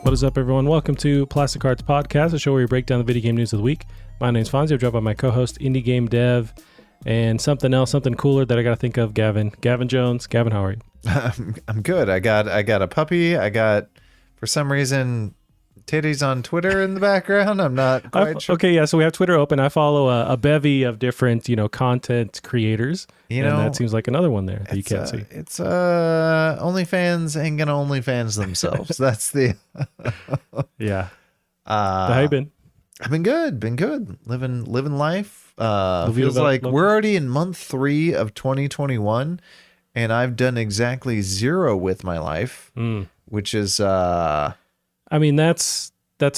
What is up, everyone? Welcome to Plastic Hearts Podcast, a show where we break down the video game news of the week. My name's Fonzie. I'm joined by my co-host, indie game dev, and something else, something cooler that I got to think of, Gavin. Gavin Jones. Gavin, how are you? I'm good. I got a puppy. I got, for some reason, titties on Twitter in the background. I'm not quite sure. Okay, yeah. So we have Twitter open. I follow a bevy of different, content creators. And that seems like another one there that you can't see. It's OnlyFans ain't gonna OnlyFans themselves. That's the yeah. How you been? I've been good. Living life. Feels like we're already in month 3 of 2021, and I've done exactly 0 with my life, which is I mean, that's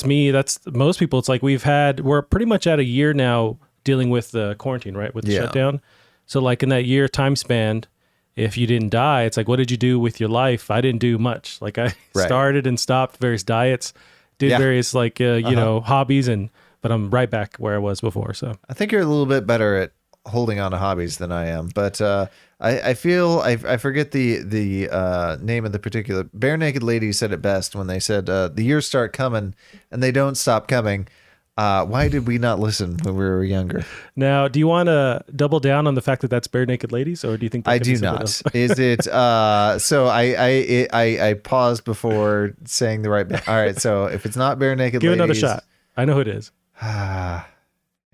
me. That's most people. It's like we're pretty much at a year now dealing with the quarantine, right? With the shutdown. So like in that year time span, if you didn't die, it's like, what did you do with your life? I didn't do much. Like I started and stopped various diets, did various hobbies, but I'm right back where I was before. So I think you're a little bit better at holding on to hobbies than I am, but I feel I forget the name of the particular. Bare Naked Lady said it best when they said the years start coming and they don't stop coming. Why did we not listen when we were younger? Now, do you want to double down on the fact that that's Bare Naked Ladies, or do you think that I do not? Is it? So I paused before saying the right. All right. So if it's not Bare Naked Give Ladies, another shot. I know who it is.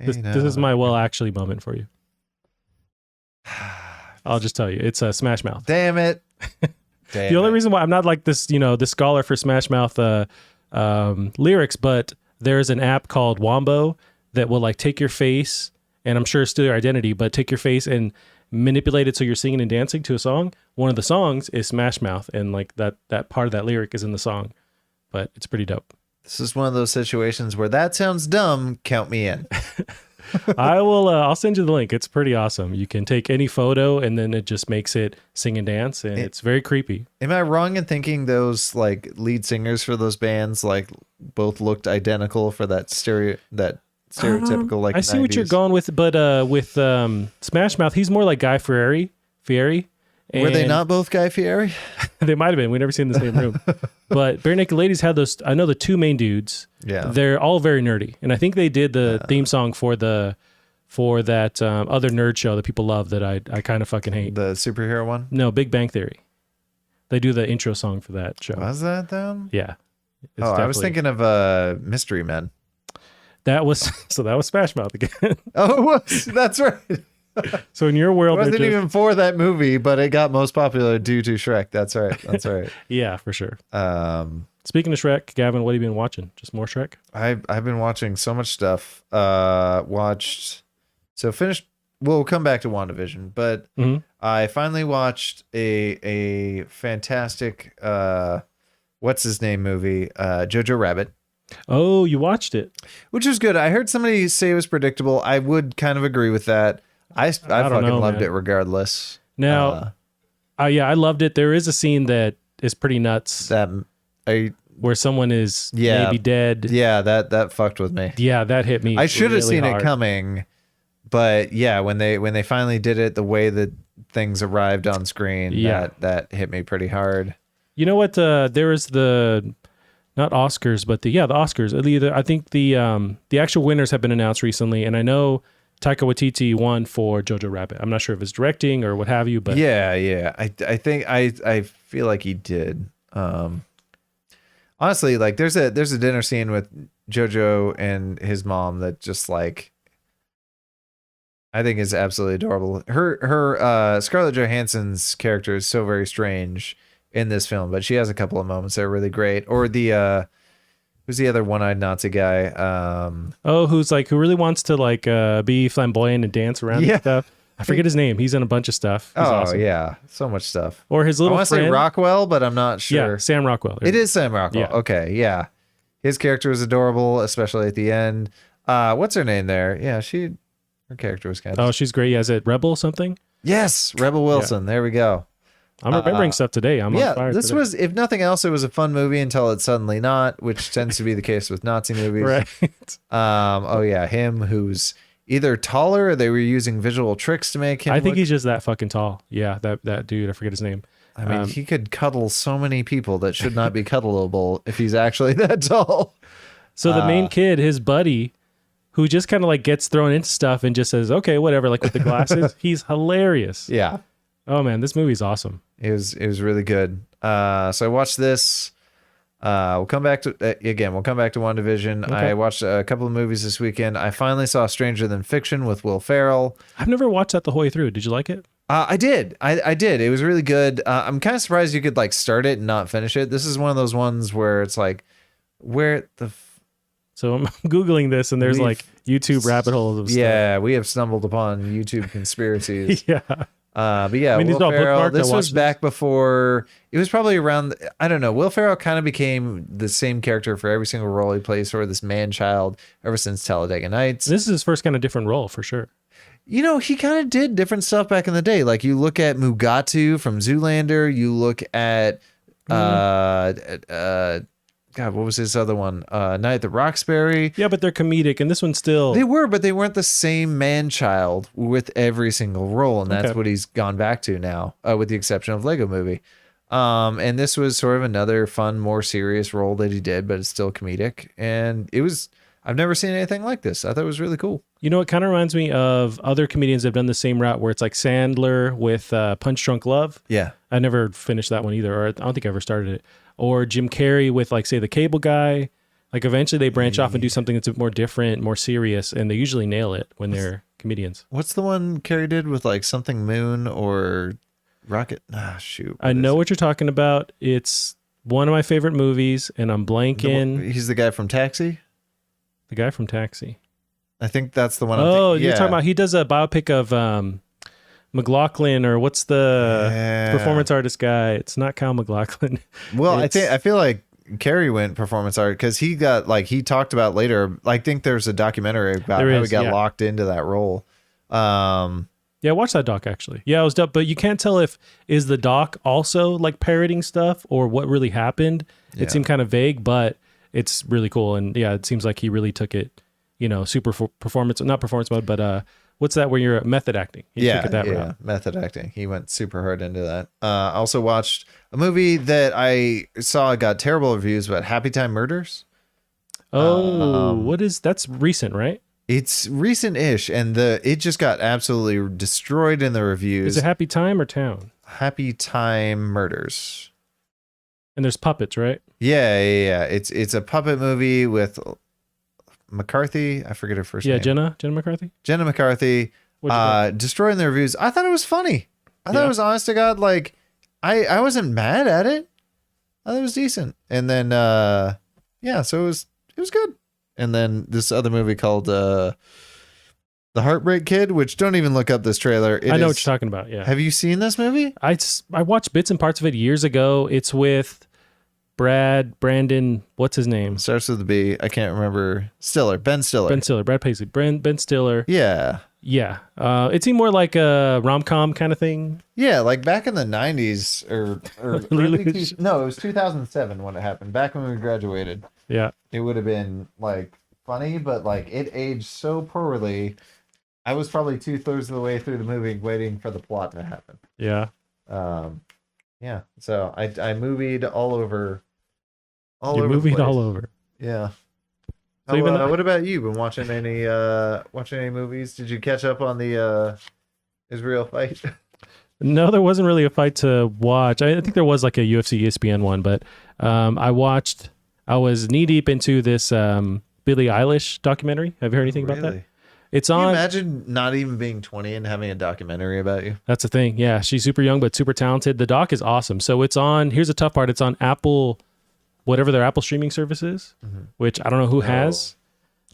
This is my actually moment for you. I'll just tell you, it's Smash Mouth. Damn it! The only reason why I'm not like this, the scholar for Smash Mouth lyrics, but there's an app called Wombo that will like take your face, and I'm sure it's still your identity, but take your face and manipulate it so you're singing and dancing to a song. One of the songs is Smash Mouth, and like that part of that lyric is in the song, but it's pretty dope. This is one of those situations where that sounds dumb. Count me in. I'll send you the link. It's pretty awesome. You can take any photo and then it just makes it sing and dance, and it's very creepy. Am I wrong in thinking those like lead singers for those bands like both looked identical for that stereotypical like I see 90s? what you're going with, but with Smash Mouth, he's more like Guy Fieri. Were they not both Guy Fieri? They might have been. We never seen in the same room. But Bare Naked Ladies had those. I know the two main dudes. Yeah, they're all very nerdy, and I think they did the theme song for that other nerd show that people love that I kind of fucking hate. The superhero one? No, Big Bang Theory. They do the intro song for that show. Was that them? Yeah. I was thinking of Mystery Men. That was Smash Mouth again. Oh, it was. That's right. So in your world, it wasn't even for that movie, but it got most popular due to Shrek. That's right. Yeah, for sure. Speaking of Shrek, Gavin, what have you been watching? Just more Shrek? I've been watching so much stuff. Finished. We'll come back to WandaVision, but I finally watched a fantastic what's his name movie, Jojo Rabbit. Oh, you watched it, which was good. I heard somebody say it was predictable. I would kind of agree with that. I fucking loved it regardless. Now, I loved it. There is a scene that is pretty nuts. Where someone is maybe dead. Yeah, that fucked with me. Yeah, that hit me. I should have really seen hard. it coming, but yeah, when they finally did it, the way that things arrived on screen, that hit me pretty hard. You know what? There is the not Oscars, but the Oscars. I think the actual winners have been announced recently, and I know Taika Waititi won for Jojo Rabbit. I'm not sure if it's directing or what have you, but yeah. I think I feel like he did. Honestly, like there's a dinner scene with Jojo and his mom that just like I think is absolutely adorable. Her Scarlett Johansson's character is so very strange in this film, but she has a couple of moments that are really great. Or the who's the other one-eyed Nazi guy? Who really wants to be flamboyant and dance around and stuff. I forget his name. He's in a bunch of stuff. He's awesome. Yeah, so much stuff. Or his little friend. I want to say Rockwell, but I'm not sure. Yeah, Sam Rockwell. It is Sam Rockwell. Yeah. Okay, yeah. His character was adorable, especially at the end. What's her name there? Yeah, her character was kind of... Oh, she's great. Yeah, is it Rebel something? Yes, Rebel Wilson. Yeah. There we go. I'm remembering stuff today. I'm on fire. This was, if nothing else, it was a fun movie until it's suddenly not, which tends to be the case with Nazi movies. Right. Him who's either taller or they were using visual tricks to make him. I think he's just that fucking tall. Yeah, that dude. I forget his name. I mean, he could cuddle so many people that should not be cuddleable if he's actually that tall. So the main kid, his buddy, who just kind of like gets thrown into stuff and just says, okay, whatever, like with the glasses, he's hilarious. Yeah. Oh man, this movie's awesome. It was really good. So I watched this. We'll come back to WandaVision. Okay. I watched a couple of movies this weekend. I finally saw Stranger Than Fiction with Will Ferrell. I've never watched that the whole way through. Did you like it? I did. I did. It was really good. I'm kind of surprised you could like start it and not finish it. This is one of those ones where it's like, So I'm Googling this and there's like YouTube rabbit holes of stuff. Yeah, we have stumbled upon YouTube conspiracies. Yeah. But yeah, Will Ferrell, this was back before, it was probably around, I don't know, Will Ferrell kind of became the same character for every single role he plays, sort of this man-child ever since Talladega Nights. This is his first kind of different role for sure. You know, he kind of did different stuff back in the day. Like you look at Mugatu from Zoolander, you look at, God, what was his other one? Night at the Roxbury. Yeah, but they're comedic, and this one still... They were, but they weren't the same man-child with every single role, and that's what he's gone back to now, with the exception of Lego Movie. And this was sort of another fun, more serious role that he did, but it's still comedic. And it was... I've never seen anything like this. I thought it was really cool. You know, it kind of reminds me of other comedians that have done the same route, where it's like Sandler with Punch Drunk Love. Yeah. I never finished that one either, or I don't think I ever started it. Or Jim Carrey with, like, say, The Cable Guy. Like, eventually they branch off and do something that's a bit more different, more serious, and they usually nail it when they're comedians. What's the one Carrey did with, like, Something Moon or Rocket? Shoot. I know what you're talking about. It's one of my favorite movies, and I'm blanking. He's the guy from Taxi? The guy from Taxi. I think that's the one. You're talking about, he does a biopic of McLaughlin, or what's the performance artist guy? It's not Kyle McLaughlin. Well, I feel like Carrey went performance art because he got, like, he talked about later. I think there's a documentary about how he got locked into that role. Yeah, watch that doc actually. Yeah, it was dope, but you can't tell is the doc also like parroting stuff or what really happened. Yeah. It seemed kind of vague, but it's really cool. And yeah, it seems like he really took it, you know, super performance, not performance mode, but what's that where you're method acting? He took it that route. Method acting. He went super hard into that. I also watched a movie that I saw got terrible reviews, but Happy Time Murders. Oh, that's recent, right? It's recent-ish, and it just got absolutely destroyed in the reviews. Is it Happy Time or Town? Happy Time Murders. And there's puppets, right? Yeah. It's a puppet movie with McCarthy. I forget her first name. Yeah, Jenna McCarthy. Jenna McCarthy. Destroying the reviews. I thought it was funny. I thought it was, honest to God, like, I wasn't mad at it. I thought it was decent. And then so it was good. And then this other movie called The Heartbreak Kid, which don't even look up this trailer. I know what you're talking about. Yeah. Have you seen this movie? I watched bits and parts of it years ago. It's with Brandon, what's his name? Starts with a B. I can't remember. Ben Stiller. Brad Paisley. Ben Stiller. Yeah. Yeah. It seemed more like a rom-com kind of thing. Yeah, like back in the 90s or no, it was 2007 when it happened. Back when we graduated. Yeah. It would have been like funny, but like it aged so poorly. I was probably 2/3 of the way through the movie waiting for the plot to happen. Yeah. Yeah. So I movied all over. All over. Yeah. So what about you? Been watching any movies? Did you catch up on the Israel fight? No, there wasn't really a fight to watch. I think there was like a UFC ESPN one, but I was knee deep into this Billie Eilish documentary. Have you heard anything about that? It's on. Can you imagine not even being 20 and having a documentary about you? That's the thing. Yeah, she's super young but super talented. The doc is awesome. So it's on. Here's the tough part. It's on Apple, whatever their Apple streaming service is, which I don't know who has,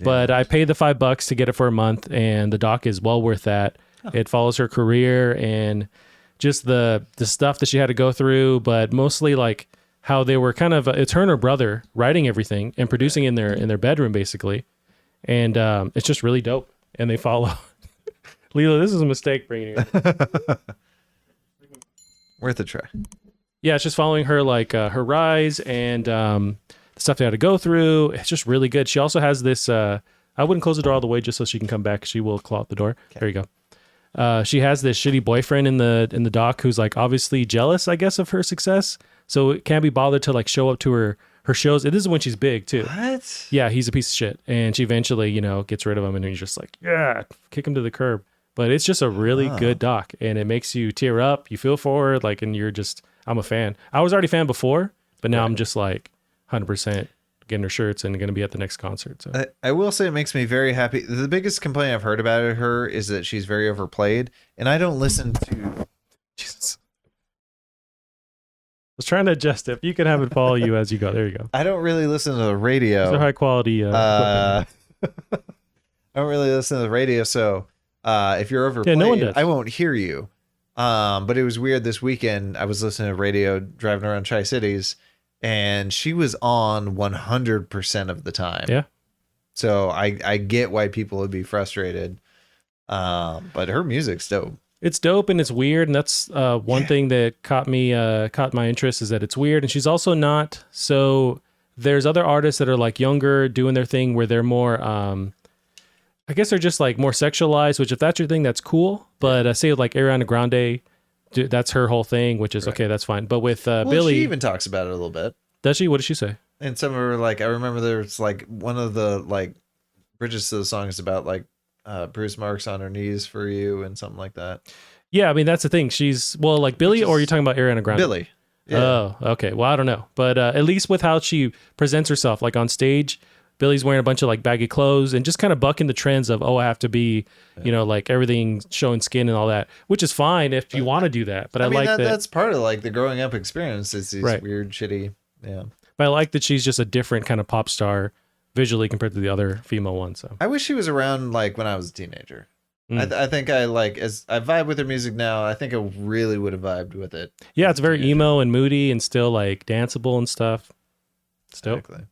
but I paid the $5 to get it for a month, and the doc is well worth that. It follows her career and just the stuff that she had to go through, but mostly like how they were kind of, it's her and her brother writing everything and producing in their bedroom basically. And it's just really dope. And they follow. Leelu, this is a mistake bringing you. Worth a try. Yeah, it's just following her, like her rise and the stuff they had to go through. It's just really good. She also has this, I wouldn't close the door all the way just so she can come back. She will claw out the door. Okay. There you go. She has this shitty boyfriend in the doc who's like obviously jealous, I guess, of her success. So it can't be bothered to like show up to her shows. This is when she's big too. What? Yeah, he's a piece of shit. And she eventually, gets rid of him and he's just like, yeah, kick him to the curb. But it's just a really good doc and it makes you tear up. You feel for her, like, and I'm a fan. I was already a fan before, but now I'm just like 100% getting her shirts and going to be at the next concert. So I will say it makes me very happy. The biggest complaint I've heard about her is that she's very overplayed, and I don't listen to. Jesus. I was trying to adjust it. You can have it follow you as you go. There you go. I don't really listen to the radio. These are high quality. I don't really listen to the radio, so if you're overplayed, no one does. I won't hear you. But it was weird this weekend. I was listening to radio driving around Tri-Cities, and she was on 100% of the time. Yeah. So I get why people would be frustrated. But her music's dope. It's dope and it's weird, and that's one thing that caught my interest is that it's weird, and she's also not. So there's other artists that are like younger doing their thing where they're more I guess they're just like more sexualized, which if that's your thing, that's cool. But say like Ariana Grande, that's her whole thing, which is okay, that's fine. But with Billie, she even talks about it a little bit. Does she? What does she say? And some of her, like, I remember there's like one of the like bridges to the song is about like Bruce Marks on her knees for you and something like that. Yeah, I mean that's the thing. She's like Billie, or are you talking about Ariana Grande? Billie. Yeah. Oh, okay. Well, I don't know, but at least with how she presents herself, like on stage, Billie's wearing a bunch of like baggy clothes and just kind of bucking the trends of I have to be, like everything showing skin and all that, which is fine if you want to do that. But I mean, like that's part of like the growing up experience. Is these weird, shitty, yeah. But I like that she's just a different kind of pop star visually compared to the other female ones. So I wish she was around like when I was a teenager. I think as I vibe with her music now, I think I really would have vibed with it. Yeah, it's very emo and moody and still like danceable and stuff. It's dope. Exactly.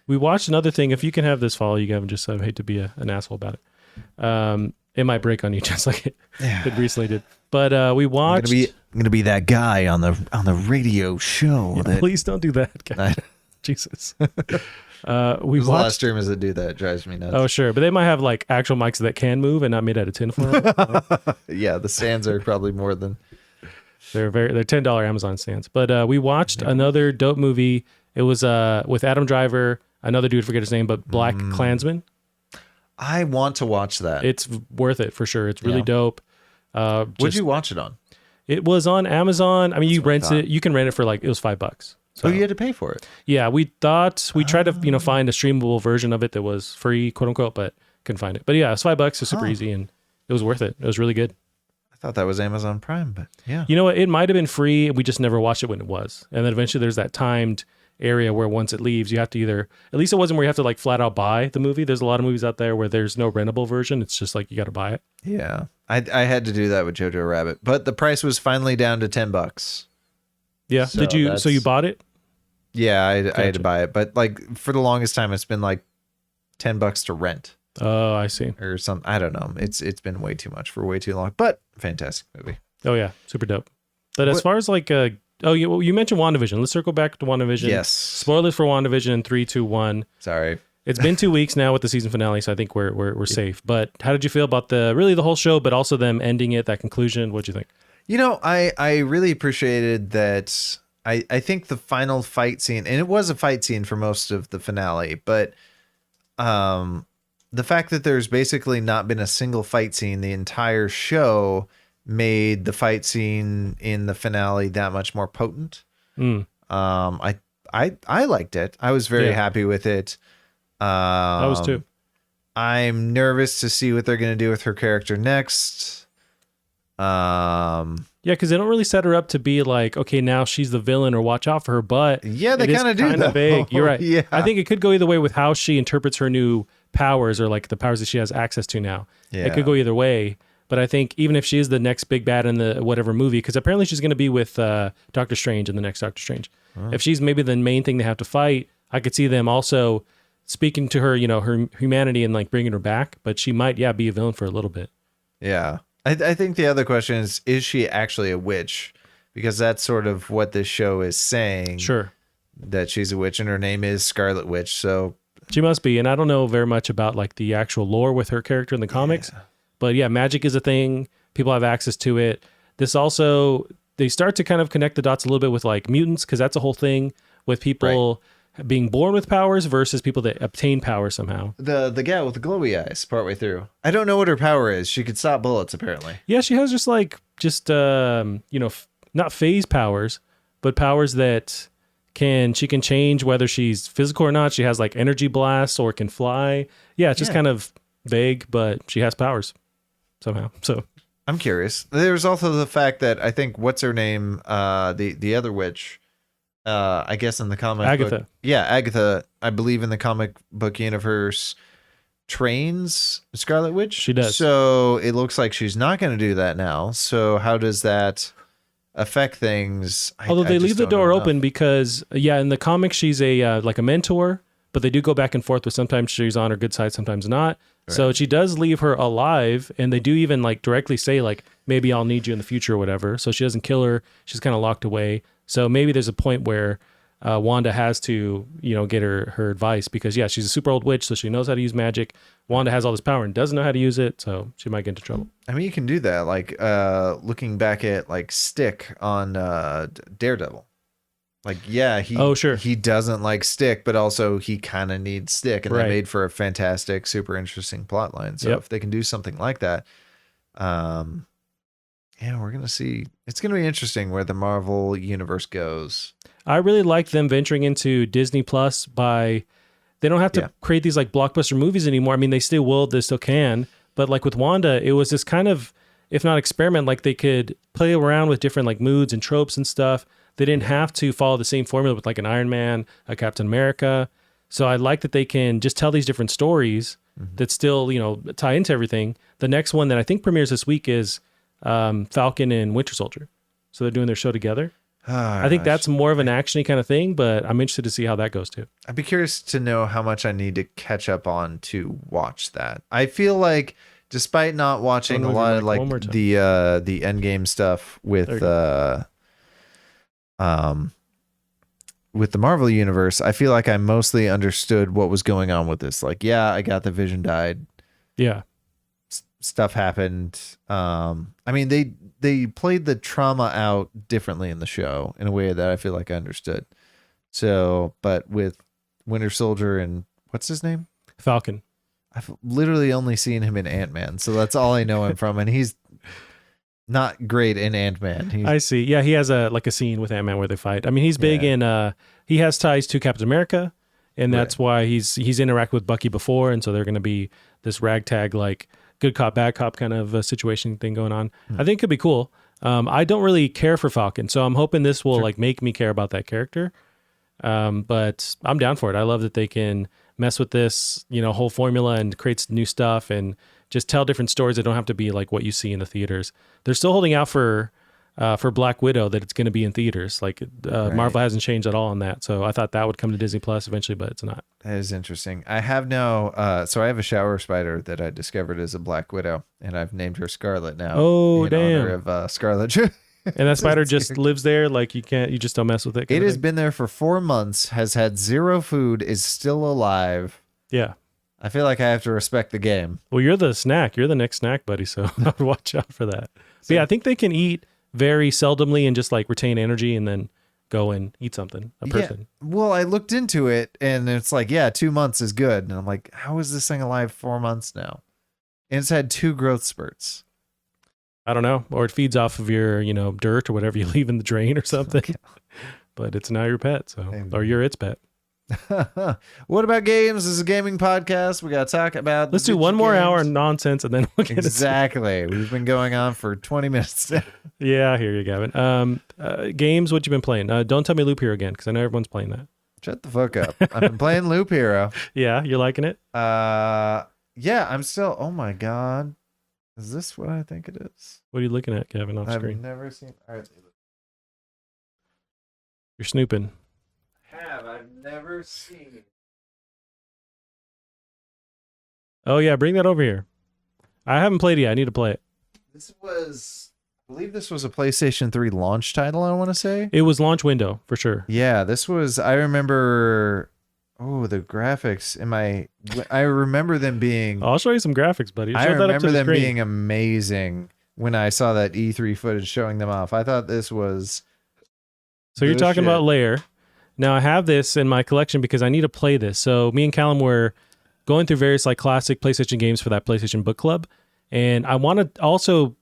We watched another thing. If you can have this follow, you can just I hate to be an asshole about it. It might break on you just like it recently did. But we watched. I'm gonna be that guy on the radio show. Yeah, please don't do that, guy. Jesus. We watched a lot of streamers that do that. It drives me nuts. Oh sure, but they might have like actual mics that can move and not made out of tinfoil. Yeah, the stands are probably more than they're $10 Amazon stands. But we watched another dope movie. It was with Adam Driver, another dude, forget his name, but Black Klansman. I want to watch that. It's worth it for sure. It's really dope. What'd you watch it on? It was on Amazon. I mean, you rent it. You can rent it for like it was $5. So, you had to pay for it. Yeah, we tried to find a streamable version of it that was free, quote unquote, but couldn't find it. But yeah, it's $5. It's super easy, and it was worth it. It was really good. I thought that was Amazon Prime, but yeah. You know what? It might have been free. We just never watched it when it was, and then eventually there's that timed area where once it leaves, you have to either at least it wasn't where you have to like flat out buy the movie. There's a lot of movies out there where there's no rentable version. It's just like you got to buy it. Yeah, I had to do that with Jojo Rabbit, but the price was finally down to $10. Yeah. So you bought it? Yeah, I had to buy it, but like for the longest time, it's been like $10 to rent. Oh, I see. Or something. I don't know. It's been way too much for way too long, but fantastic movie. Oh yeah, super dope. But as far as like you mentioned WandaVision. Let's circle back to WandaVision. Yes. Spoilers for WandaVision in 3, 2, 1. Sorry. It's been 2 weeks now with the season finale, so I think we're safe. But how did you feel about the whole show, but also them ending it, that conclusion? What'd you think? I really appreciated that. I think the final fight scene, and it was a fight scene for most of the finale, but the fact that there's basically not been a single fight scene the entire show made the fight scene in the finale that much more potent. I liked it. I was very happy with it. I was too. I'm nervous to see what they're going to do with her character next. Yeah, because they don't really set her up to be like, okay, now she's the villain or watch out for her. But yeah, they kind of do that. Vague. You're right. Yeah. I think it could go either way with how she interprets her new powers or like the powers that she has access to now. Yeah. It could go either way. But I think even if she is the next big bad in the whatever movie, because apparently she's going to be with Doctor Strange in the next Doctor Strange. If she's maybe the main thing they have to fight, I could see them also speaking to her, her humanity and like bringing her back. But she might, be a villain for a little bit. Yeah. I think the other question is she actually a witch? Because that's sort of what this show is saying. Sure. That she's a witch and her name is Scarlet Witch. So she must be. And I don't know very much about like the actual lore with her character in the comics. Yeah. But yeah, magic is a thing. people have access to it. This also, they start to kind of connect the dots a little bit with like mutants, because that's a whole thing with people being born with powers versus people that obtain power somehow. The gal with the glowy eyes partway through. I don't know what her power is. She could stop bullets, apparently. Yeah, she has just not phase powers, but powers that she can change whether she's physical or not. She has like energy blasts or can fly. Yeah, it's just kind of vague, but she has powers somehow. So I'm curious. There's also the fact that I think what's her name, the other witch, I guess in the comic Agatha. book. Yeah, Agatha, I believe in the comic book universe trains Scarlet Witch. She does. So it looks like she's not going to do that now. So how does that affect things? Although they leave the door open because, in the comics she's a like a mentor, but they do go back and forth with sometimes she's on her good side, sometimes not. Right. So she does leave her alive, and they do even like directly say like, maybe I'll need you in the future or whatever. So she doesn't kill her. She's kind of locked away. So maybe there's a point where Wanda has to, get her advice because, she's a super old witch, so she knows how to use magic. Wanda has all this power and doesn't know how to use it, so she might get into trouble. I mean, you can do that. Like looking back at like Stick on Daredevil. Like, he doesn't like Stick, but also he kind of needs Stick, and that made for a fantastic, super interesting plot line. So if they can do something like that, we're going to see. It's going to be interesting where the Marvel universe goes. I really like them venturing into Disney Plus by, they don't have to create these like blockbuster movies anymore. I mean, they still will, they still can, but like with Wanda, it was this kind of, if not experiment, like they could play around with different like moods and tropes and stuff. They didn't have to follow the same formula with like an Iron Man, a Captain America. So I like that they can just tell these different stories that still, tie into everything. The next one that I think premieres this week is Falcon and Winter Soldier. So they're doing their show together. I think that's more of an action-y kind of thing, but I'm interested to see how that goes too. I'd be curious to know how much I need to catch up on to watch that. I feel like, despite not watching a lot of like the Endgame stuff with the Marvel universe, I feel like I mostly understood what was going on with this. Like, I got the Vision died. Yeah. Stuff happened. I mean, they played the trauma out differently in the show in a way that I feel like I understood. So, but with Winter Soldier and what's his name? Falcon. I've literally only seen him in Ant-Man, so that's all I know him from, and he's not great in Ant-Man. I see. Yeah, he has a scene with Ant-Man where they fight. I mean, he's big in. He has ties to Captain America, and that's why he's interacted with Bucky before, and so they're going to be this ragtag like good cop, bad cop kind of a situation thing going on. I think it could be cool. I don't really care for Falcon, so I'm hoping this will like make me care about that character. But I'm down for it. I love that they can mess with this, whole formula and create new stuff and just tell different stories that don't have to be like what you see in the theaters. They're still holding out for Black Widow that it's going to be in theaters. Like Marvel hasn't changed at all on that. So I thought that would come to Disney Plus eventually, but it's not. That is interesting. I have now, so I have a shower spider that I discovered as a Black Widow, and I've named her Scarlet now. Oh, damn. Honor of Scarlet. And that spider just lives there. Like you just don't mess with it. It has been there for 4 months, has had zero food, is still alive. Yeah. I feel like I have to respect the game. Well, you're the snack. You're the next snack, buddy. So I would watch out for that. But I think they can eat very seldomly and just like retain energy and then go and eat something, a person. Yeah. Well, I looked into it and it's like, 2 months is good. And I'm like, how is this thing alive 4 months now? And it's had 2 growth spurts. I don't know. Or it feeds off of your, dirt or whatever you leave in the drain or something. But it's now your pet. Or you're its pet. What about games? This is a gaming podcast. We got to talk about. Let's do one more hour of nonsense and then we'll get exactly. We've been going on for 20 minutes. Yeah, I hear you, Gavin. Games, what you been playing? Don't tell me Loop Hero again because I know everyone's playing that. Shut the fuck up. I've been playing Loop Hero. Yeah, you're liking it? Yeah, I'm still. Oh my god, is this what I think it is? What are you looking at, Gavin? Off screen. I've never seen. All right. You're snooping. I've never seen. Oh yeah, bring that over here. I haven't played it yet. I need to play it. I believe this was a PlayStation 3 launch title, I want to say. It was launch window for sure. Yeah, I remember the graphics I remember them being I'll show you some graphics, buddy. I remember them being amazing. when I saw that E3 footage showing them off. I thought this was. So you're talking about Lair. Now I have this in my collection because I need to play this. So me and Callum were going through various like classic PlayStation games for that PlayStation book club, and I want to also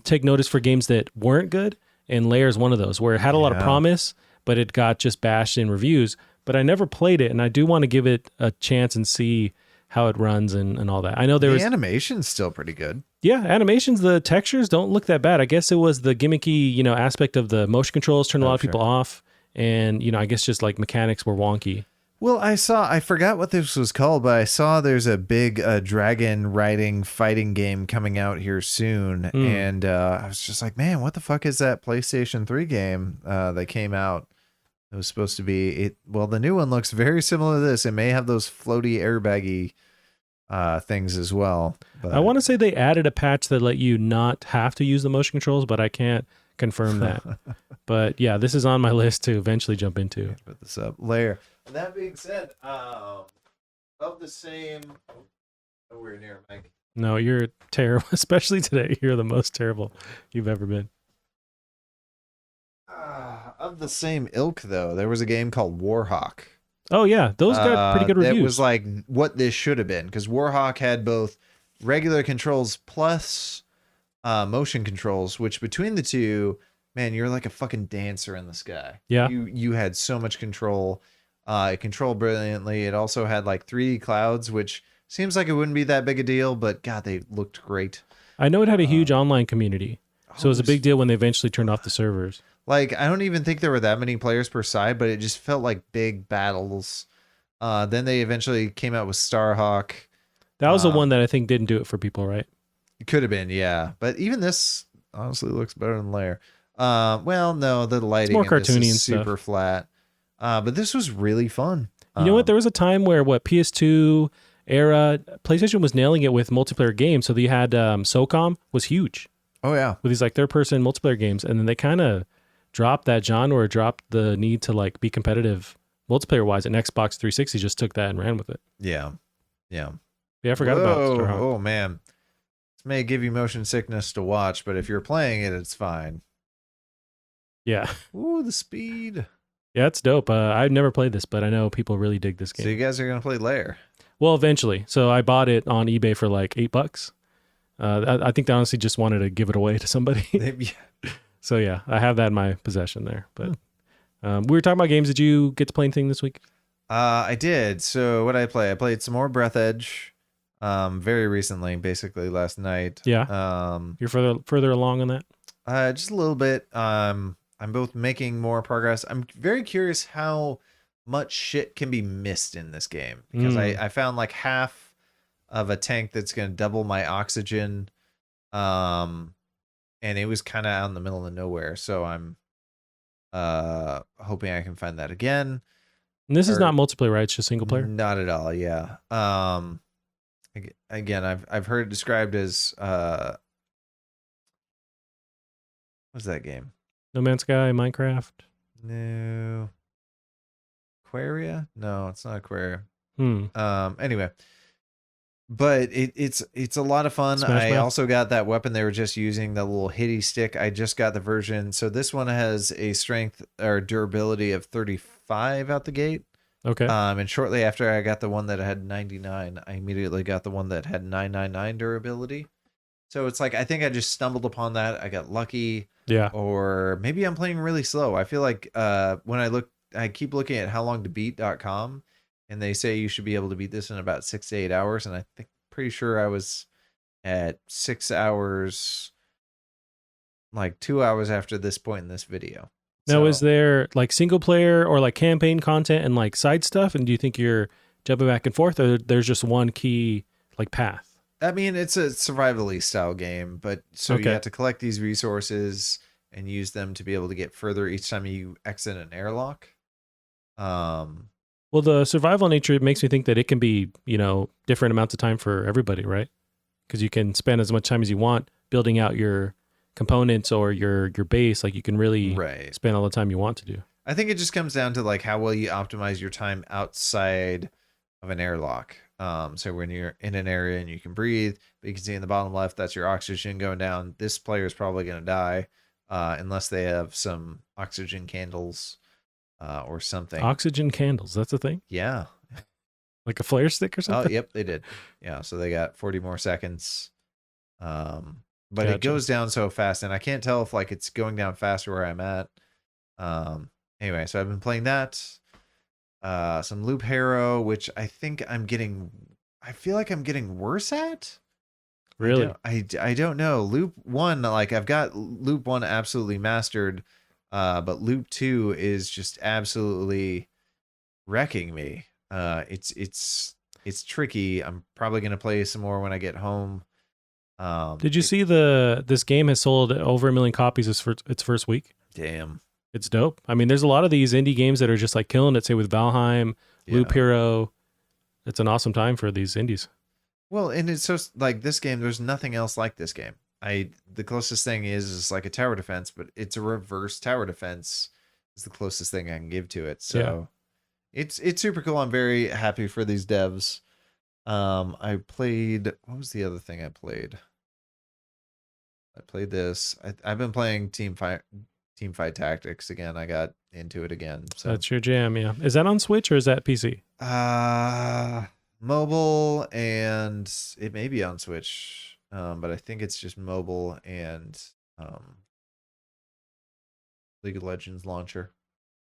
take notice for games that weren't good. And Lair is one of those where it had a lot of promise, but it got just bashed in reviews. But I never played it, and I do want to give it a chance and see how it runs and all that. I know the animation's still pretty good. Yeah, animations, the textures don't look that bad. I guess it was the gimmicky, aspect of the motion controls turned a lot of people off. And, I guess just like mechanics were wonky. Well, I forgot what this was called, but I saw there's a big dragon riding fighting game coming out here soon. And I was just like, man, what the fuck is that PlayStation 3 game that came out? It was supposed to be well, the new one looks very similar to this. It may have those floaty airbaggy things as well. But I want to say they added a patch that let you not have to use the motion controls, but I can't confirm that. But yeah, this is on my list to eventually jump into. Put this up. Lair. That being said, of the same. Oh, we're near, Mike. No, you're terrible, especially today. You're the most terrible you've ever been. Of the same ilk, though, there was a game called Warhawk. Oh, yeah. Those got pretty good reviews. It was like what this should have been, because Warhawk had both regular controls plus motion controls, which between the two, man, you're like a fucking dancer in the sky. Yeah. You had so much control. It controlled brilliantly. It also had like 3D clouds, which seems like it wouldn't be that big a deal, but God, they looked great. I know it had a huge online community, so it was a big deal when they eventually turned off the servers. Like, I don't even think there were that many players per side, but it just felt like big battles. Then they eventually came out with Starhawk. That was the one that I think didn't do it for people, right? It could have been, yeah. But even this honestly looks better than Lair. Well, no, the lighting it's more cartoony and super stuff. flat. But this was really fun. You know what? There was a time where PS2 era, PlayStation was nailing it with multiplayer games. So they had SOCOM was huge. Oh, yeah. With these like third-person multiplayer games. And then they kind of dropped that genre, or dropped the need to like be competitive multiplayer-wise. And Xbox 360 just took that and ran with it. Yeah. Yeah. Yeah, I forgot about Starhawk. Oh, man. This may give you motion sickness to watch, but if you're playing it, it's fine. Yeah. Ooh, the speed. Yeah, it's dope. I've never played this, but I know people really dig this game. So you guys are going to play Lair? Well, eventually. So I bought it on eBay for like $8. I think they honestly just wanted to give it away to somebody. Yeah. So yeah, I have that in my possession there. But we were talking about games. Did you get to play anything this week? I did. So what did I play? I played some more Breathedge very recently, basically last night. Yeah. You're further along on that? Just a little bit. I'm both making more progress. I'm very curious how much shit can be missed in this game, because I found like half of a tank that's going to double my oxygen. And it was kind of out in the middle of nowhere. So I'm hoping I can find that again. And this is not multiplayer, right? It's just single player? Not at all, yeah. Again, I've heard it described as what's that game? No Man's Sky, Minecraft? No. Aquaria? No, it's not Aquaria. Anyway. But it's a lot of fun. I also got that weapon they were just using, the little hitty stick. I just got the version. So this one has a strength or durability of 35 out the gate. Okay. And shortly after I got the one that had 99, I immediately got the one that had 999 durability. So it's like, I think I just stumbled upon that. I got lucky. Yeah. Or maybe I'm playing really slow. I feel like when I keep looking at howlongtobeat.com, and they say you should be able to beat this in about 6 to 8 hours. And I think pretty sure I was at 6 hours, like 2 hours after this point in this video. Now, is there like single player or like campaign content and like side stuff? And do you think you're jumping back and forth, or there's just one key like path? I mean, it's a survival-y style game, but so you have to collect these resources and use them to be able to get further each time you exit an airlock. Well, the survival nature makes me think that it can be, different amounts of time for everybody, right? Because you can spend as much time as you want building out your components or your base. Like you can really spend all the time you want to do. I think it just comes down to like how well you optimize your time outside an airlock. So when you're in an area and you can breathe, but you can see in the bottom left, that's your oxygen going down. This player is probably going to die unless they have some oxygen candles or something. Oxygen candles, that's a thing? Yeah. Like a flare stick or something? Oh, yep, they did. Yeah, so they got 40 more seconds. But Gotcha. it goes down so fast, and I can't tell if like it's going down faster where I'm at. Anyway, so I've been playing that. Some Loop Hero, which I feel like I'm getting worse at. Really? I don't know. Loop 1, like I've got Loop 1 absolutely mastered, but Loop 2 is just absolutely wrecking me. It's tricky. I'm probably gonna play some more when I get home. Did you see this game has sold over 1 million copies its first week? Damn. It's dope. I mean, there's a lot of these indie games that are just like killing it, say with Valheim, Loop Hero. It's an awesome time for these indies. Well, and it's so like this game, there's nothing else like this game. The closest thing is like a tower defense, but it's a reverse tower defense is the closest thing I can give to it. So it's super cool. I'm very happy for these devs. I played, what was the other thing I played? I played this. I've been playing Teamfight Tactics again. I got into it again. So that's your jam, yeah. Is that on Switch or is that PC? Mobile, and it may be on Switch. But I think it's just mobile and League of Legends launcher.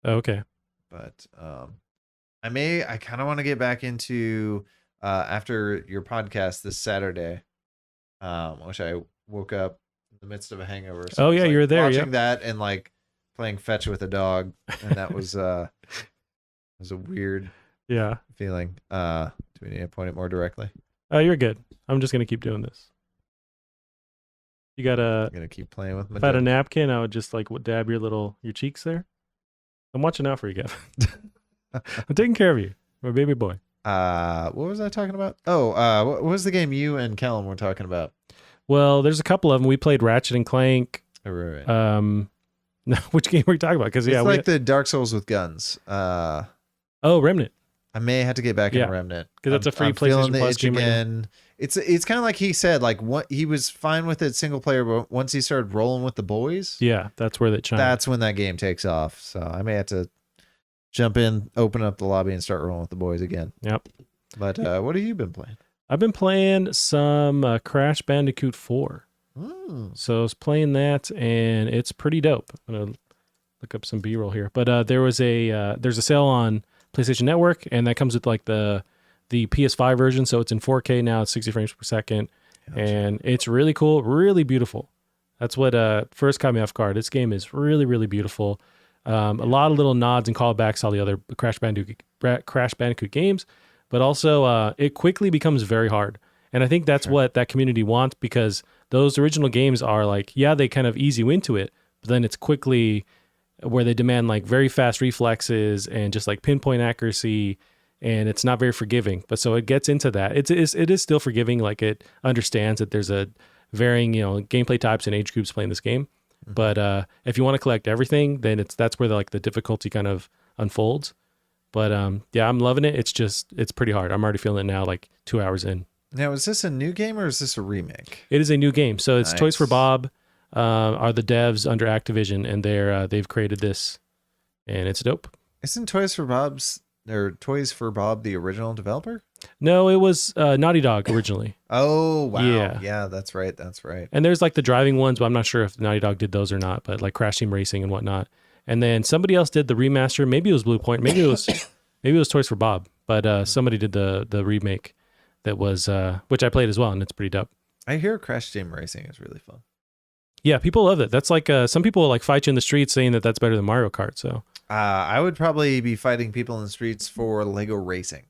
Okay. But I kind of want to get back into after your podcast this Saturday. Which I woke up in the midst of a hangover. So oh yeah, you were there. Watching that and like playing fetch with a dog, and that was a weird feeling. Do we need to point it more directly? Oh, you're good. I'm just gonna keep doing this. You gotta. I'm gonna keep playing with my. If I had a napkin, I would just like dab your cheeks there. I'm watching out for you, Gavin. I'm taking care of you, my baby boy. What was I talking about? Oh, what was the game you and Callum were talking about? Well, there's a couple of them. We played Ratchet and Clank. Oh, right. No, which game were you talking about? Because it's like the Dark Souls with guns. Remnant. I may have to get back in Remnant because that's a free PlayStation Plus game again. It's kind of like he said, like what he was fine with it single player, but once he started rolling with the boys, that's where that chimed. That's when that game takes off. So I may have to jump in, open up the lobby, and start rolling with the boys again. Yep. But what have you been playing? I've been playing some Crash Bandicoot 4. So I was playing that, and it's pretty dope. I'm gonna look up some B-roll here, but there's a sale on PlayStation Network, and that comes with like the PS5 version, so it's in 4K now. It's 60 frames per second, and it's really cool, really beautiful. That's what first caught me off guard. This game is really, really beautiful. A lot of little nods and callbacks to all the other Crash Bandicoot games, but also it quickly becomes very hard. And I think that's what that community wants, because those original games are like, they kind of ease you into it, but then it's quickly where they demand like very fast reflexes and just like pinpoint accuracy, and it's not very forgiving. But so it gets into that. It is still forgiving, like it understands that there's a varying, gameplay types and age groups playing this game. Mm-hmm. But if you want to collect everything, then that's where the difficulty kind of unfolds. But I'm loving it. It's pretty hard. I'm already feeling it now, like 2 hours in. Now, is this a new game or is this a remake? It is a new game. So it's Toys for Bob are the devs under Activision, and they've created this, and it's dope. Isn't Toys for Bob the original developer? No, it was Naughty Dog originally. Oh, wow. Yeah, that's right. And there's like the driving ones, but I'm not sure if Naughty Dog did those or not, but like Crash Team Racing and whatnot. And then somebody else did the remaster. Maybe it was Blue Point. Maybe it was Toys for Bob, but somebody did the remake that was, which I played as well, and it's pretty dope. I hear Crash Team Racing is really fun. Yeah, people love it. That's like some people will like fight you in the streets saying that that's better than Mario Kart. So I would probably be fighting people in the streets for Lego Racing.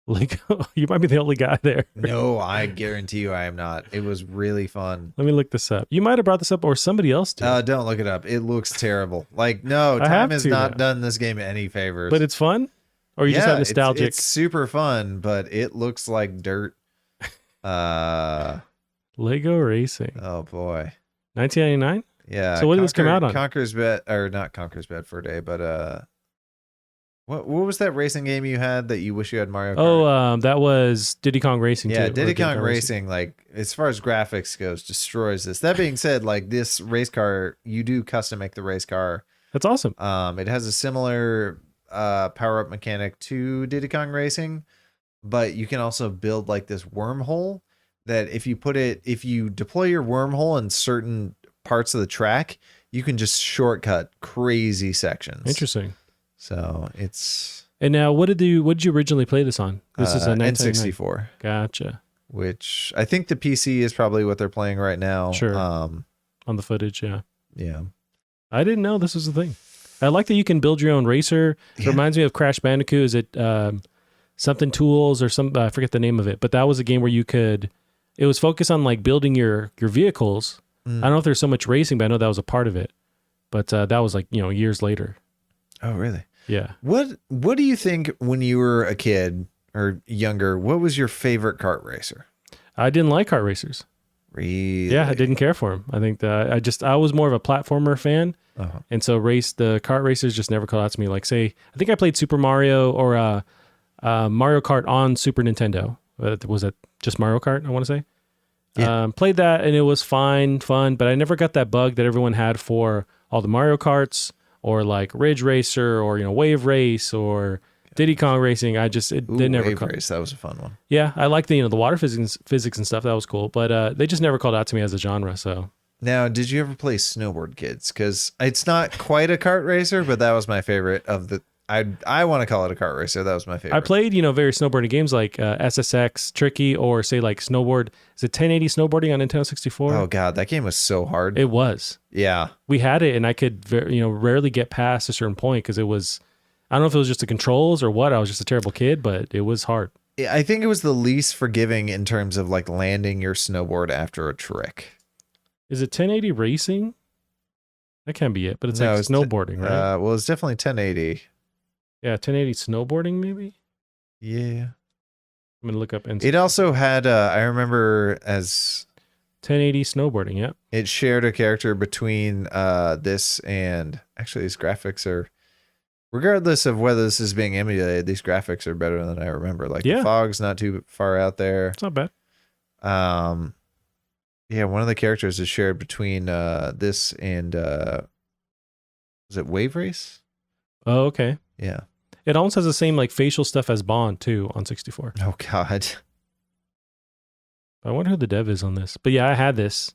Lego, you might be the only guy there. No, I guarantee you I am not. It was really fun. Let me look this up. You might have brought this up, or somebody else did. Don't look it up. It looks terrible. Like, no, time has not done this game any favors. But it's fun? Or you just have nostalgic? It's super fun, but it looks like dirt. Lego Racing. Oh, boy. 1999? Yeah. So what did this come out on? Conker's Bet, or not Conker's Bedford Day, but What was that racing game you had that you wish you had Mario Kart? Oh, that was Diddy Kong Racing. Yeah, too, Diddy Kong Racing, like as far as graphics goes, destroys this. That being said, like this race car, you do custom make the race car. That's awesome. It has a similar power up mechanic to Diddy Kong Racing, but you can also build like this wormhole that if you deploy your wormhole in certain parts of the track, you can just shortcut crazy sections. Interesting. So it's. And now, what did you originally play this on? This is a N64. Gotcha. Which I think the PC is probably what they're playing right now. Sure. On the footage, yeah. Yeah. I didn't know this was a thing. I like that you can build your own racer. It reminds me of Crash Bandicoot. Is it something tools or some? I forget the name of it, but that was a game where you could. It was focused on like building your vehicles. I don't know if there's so much racing, but I know that was a part of it. But that was like years later. Oh, really? Yeah. What do you think when you were a kid or younger? What was your favorite kart racer? I didn't like kart racers. Really? Yeah, I didn't care for them. I think that I was more of a platformer fan, and so the kart racers just never called out to me. Like, say, I think I played Super Mario or Mario Kart on Super Nintendo. Was it just Mario Kart? I want to say. Yeah. Played that and it was fun, but I never got that bug that everyone had for all the Mario Karts or like Ridge Racer or Wave Race or Diddy Kong Racing. They never Wave Race. That was a fun one. Yeah, I like the water physics and stuff. That was cool, but they just never called out to me as a genre. So now, did you ever play Snowboard Kids? Because it's not quite a kart racer, but that was my favorite of the. I want to call it a kart racer. That was my favorite. I played various snowboarding games like SSX, Tricky, or say like Snowboard. Is it 1080 snowboarding on Nintendo 64? Oh god, that game was so hard. It was. Yeah, we had it, and I could rarely get past a certain point because it was. I don't know if it was just the controls or what. I was just a terrible kid, but it was hard. I think it was the least forgiving in terms of like landing your snowboard after a trick. Is it 1080 racing? That can't be it, but it's like snowboarding, right? Well, it's definitely 1080. Yeah, 1080 snowboarding, maybe? Yeah. I'm going to look up. It also had, I remember as... 1080 snowboarding, yeah. It shared a character between this and... Actually, these graphics are... Regardless of whether this is being emulated, these graphics are better than I remember. Like, the fog's not too far out there. It's not bad. Yeah, one of the characters is shared between this and... was it Wave Race? Oh, okay. Yeah. It almost has the same like facial stuff as Bond too on 64. Oh god. I wonder who the dev is on this. But yeah, I had this.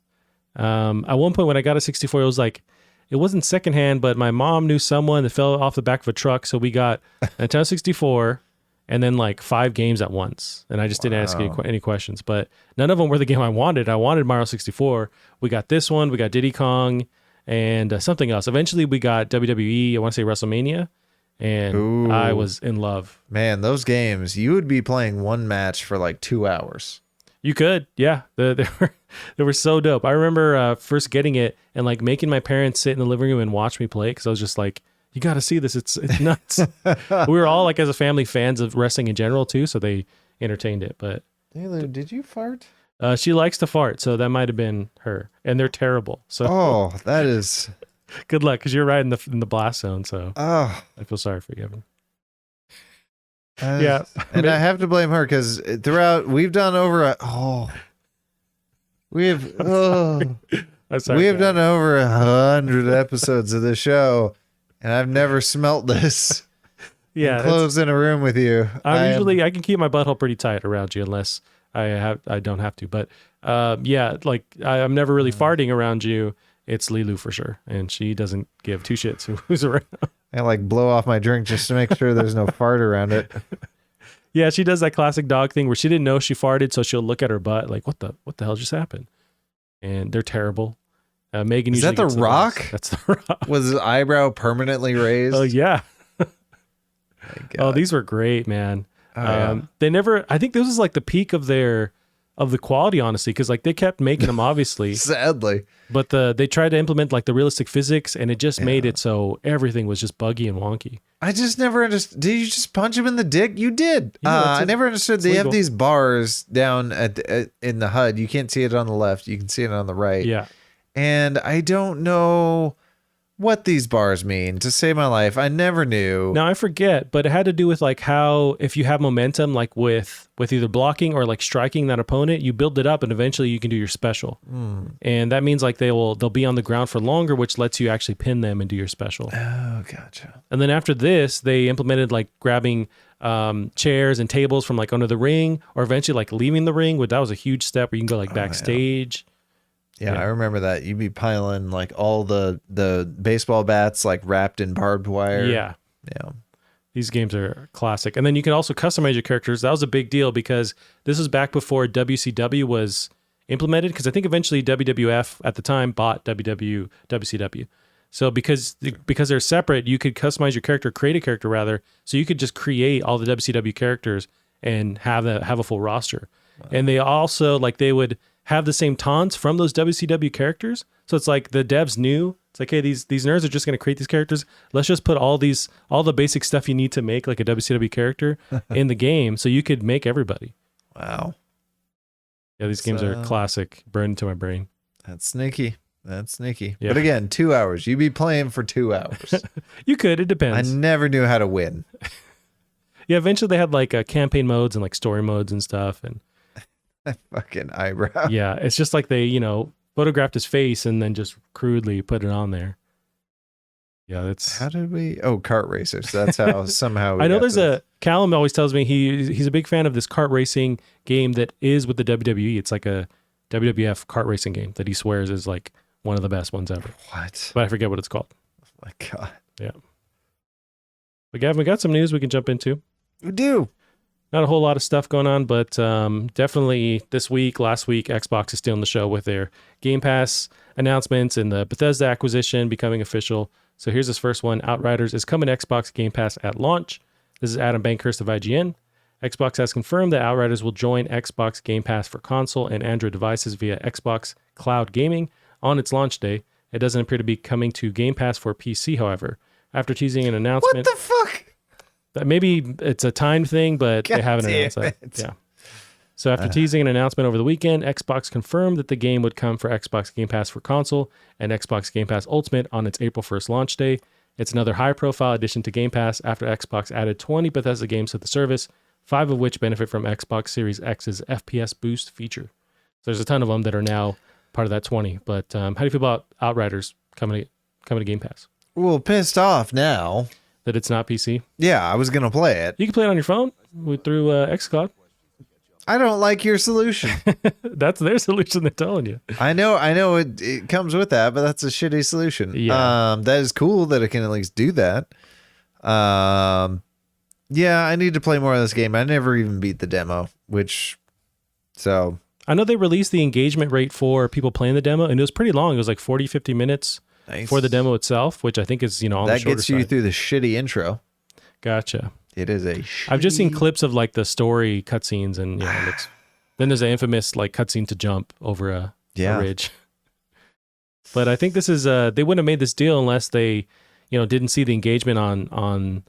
At one point when I got a 64, it was like it wasn't secondhand, but my mom knew someone that fell off the back of a truck, so we got a Nintendo 64 and then like 5 games at once. And I just didn't ask any questions, but none of them were the game I wanted. I wanted Mario 64. We got this one, we got Diddy Kong and something else. Eventually we got WWE, I want to say WrestleMania. And I was in love. Man, those games, you would be playing one match for like 2 hours. You could, yeah. They were so dope. I remember first getting it and like making my parents sit in the living room and watch me play because I was just like, you got to see this. It's nuts. We were all like as a family fans of wrestling in general too, so they entertained it. But Leelu, did you fart? She likes to fart, so that might have been her. And they're terrible. So that is. Good luck, because you're right in the blast zone. So I feel sorry for Kevin. Yeah, and I have to blame her because throughout we've done over we have done over 100 episodes of this show, and I've never smelt this. Yeah, closed in a room with you. I can keep my butthole pretty tight around you unless I don't have to. But yeah, like I'm never really farting around you. It's Leelu for sure, and she doesn't give 2 shits who's around. I like blow off my drink just to make sure there's no fart around it. Yeah, she does that classic dog thing where she didn't know she farted, so she'll look at her butt like, "What the hell just happened?" And they're terrible. Megan, is that the Rock? That's the Rock. Was his eyebrow permanently raised? Oh yeah. Oh, these were great, man. Oh, yeah. They never. I think this was like the peak of the quality, honestly, because like they kept making them, obviously. Sadly. But they tried to implement like the realistic physics, and it just made it so everything was just buggy and wonky. I just never understood. Did you just punch him in the dick? You did. I never understood. They have these bars down in the HUD. You can't see it on the left. You can see it on the right. Yeah. And I don't know what these bars mean to save my life. I never knew. Now I forget, but it had to do with like how if you have momentum, like with either blocking or like striking that opponent, you build it up and eventually you can do your special. And that means like they'll be on the ground for longer, which lets you actually pin them and do your special. Oh, gotcha. And then after this, they implemented like grabbing chairs and tables from like under the ring, or eventually like leaving the ring. That was a huge step where you can go like backstage. Yeah, I remember that. You'd be piling like all the baseball bats like wrapped in barbed wire. Yeah. Yeah. These games are classic. And then you can also customize your characters. That was a big deal because this was back before WCW was implemented, because I think eventually WWF at the time bought WCW. So because they're separate, you could customize your character, create a character rather, so you could just create all the WCW characters and have a full roster. Wow. And they also like they would have the same taunts from those WCW characters. So it's like the devs knew, it's like, hey, these nerds are just going to create these characters. Let's just put all the basic stuff you need to make like a WCW character in the game so you could make everybody. Wow. Yeah, these games are classic, burned into my brain. That's sneaky. That's sneaky. Yeah. But again, 2 hours. You'd be playing for 2 hours. You could, it depends. I never knew how to win. Yeah, eventually they had like campaign modes and like story modes and stuff. And fucking eyebrow. Yeah, it's just like they, photographed his face and then just crudely put it on there. Yeah, that's... How did we... Oh, kart racers. That's how somehow we I know there's Callum always tells me he's a big fan of this kart racing game that is with the WWE. It's like a WWF kart racing game that he swears is like one of the best ones ever. What? But I forget what it's called. Oh my God. Yeah. But Gavin, we got some news we can jump into. We do. Not a whole lot of stuff going on, but definitely last week, Xbox is stealing the show with their Game Pass announcements and the Bethesda acquisition becoming official. So here's this first one. Outriders is coming to Xbox Game Pass at launch. This is Adam Bankhurst of IGN. Xbox has confirmed that Outriders will join Xbox Game Pass for console and Android devices via Xbox Cloud Gaming on its launch day. It doesn't appear to be coming to Game Pass for PC, however. After teasing an announcement... What the fuck? Maybe it's a timed thing, but they haven't announced that. Yeah. So after teasing an announcement over the weekend, Xbox confirmed that the game would come for Xbox Game Pass for console and Xbox Game Pass Ultimate on its April 1st launch day. It's another high-profile addition to Game Pass after Xbox added 20 Bethesda games to the service, 5 of which benefit from Xbox Series X's FPS boost feature. So there's a ton of them that are now part of that 20. But how do you feel about Outriders coming to Game Pass? Well, pissed off now. That it's not PC? Yeah, I was going to play it. You can play it on your phone through xCloud. I don't like your solution. That's their solution, they're telling you. I know it comes with that, but that's a shitty solution. Yeah. That is cool that it can at least do that. Yeah, I need to play more of this game. I never even beat the demo, so... I know they released the engagement rate for people playing the demo, and it was pretty long. It was like 40, 50 minutes. Nice. For the demo itself, which I think is, on the shorter side. That gets you through the shitty intro. Gotcha. It is a shitty... I've just seen clips of like the story cutscenes, and then there's an infamous like cutscene to jump over a ridge. But I think this is they wouldn't have made this deal unless they, didn't see the engagement on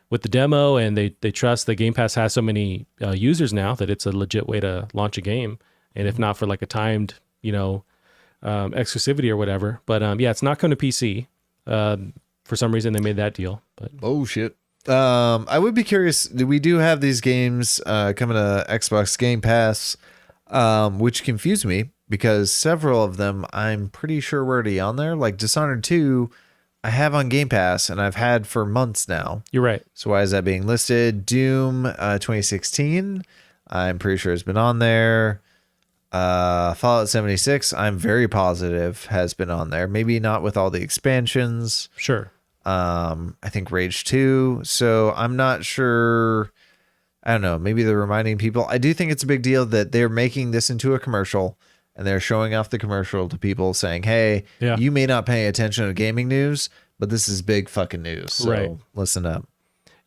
with the demo, and they trust that Game Pass has so many users now that it's a legit way to launch a game, and if not for like a timed, exclusivity or whatever. But it's not coming to PC. For some reason they made that deal. But bullshit. I would be curious. We do have these games coming to Xbox Game Pass, which confused me because several of them I'm pretty sure were already on there. Like Dishonored 2, I have on Game Pass and I've had for months now. You're right. So why is that being listed? Doom 2016, I'm pretty sure has been on there. Fallout 76, I'm very positive has been on there. Maybe not with all the expansions. Sure. I think Rage 2. So I'm not sure. I don't know. Maybe they're reminding people. I do think it's a big deal that they're making this into a commercial and they're showing off the commercial to people saying, hey, you may not pay attention to gaming news, but this is big fucking news. So listen up.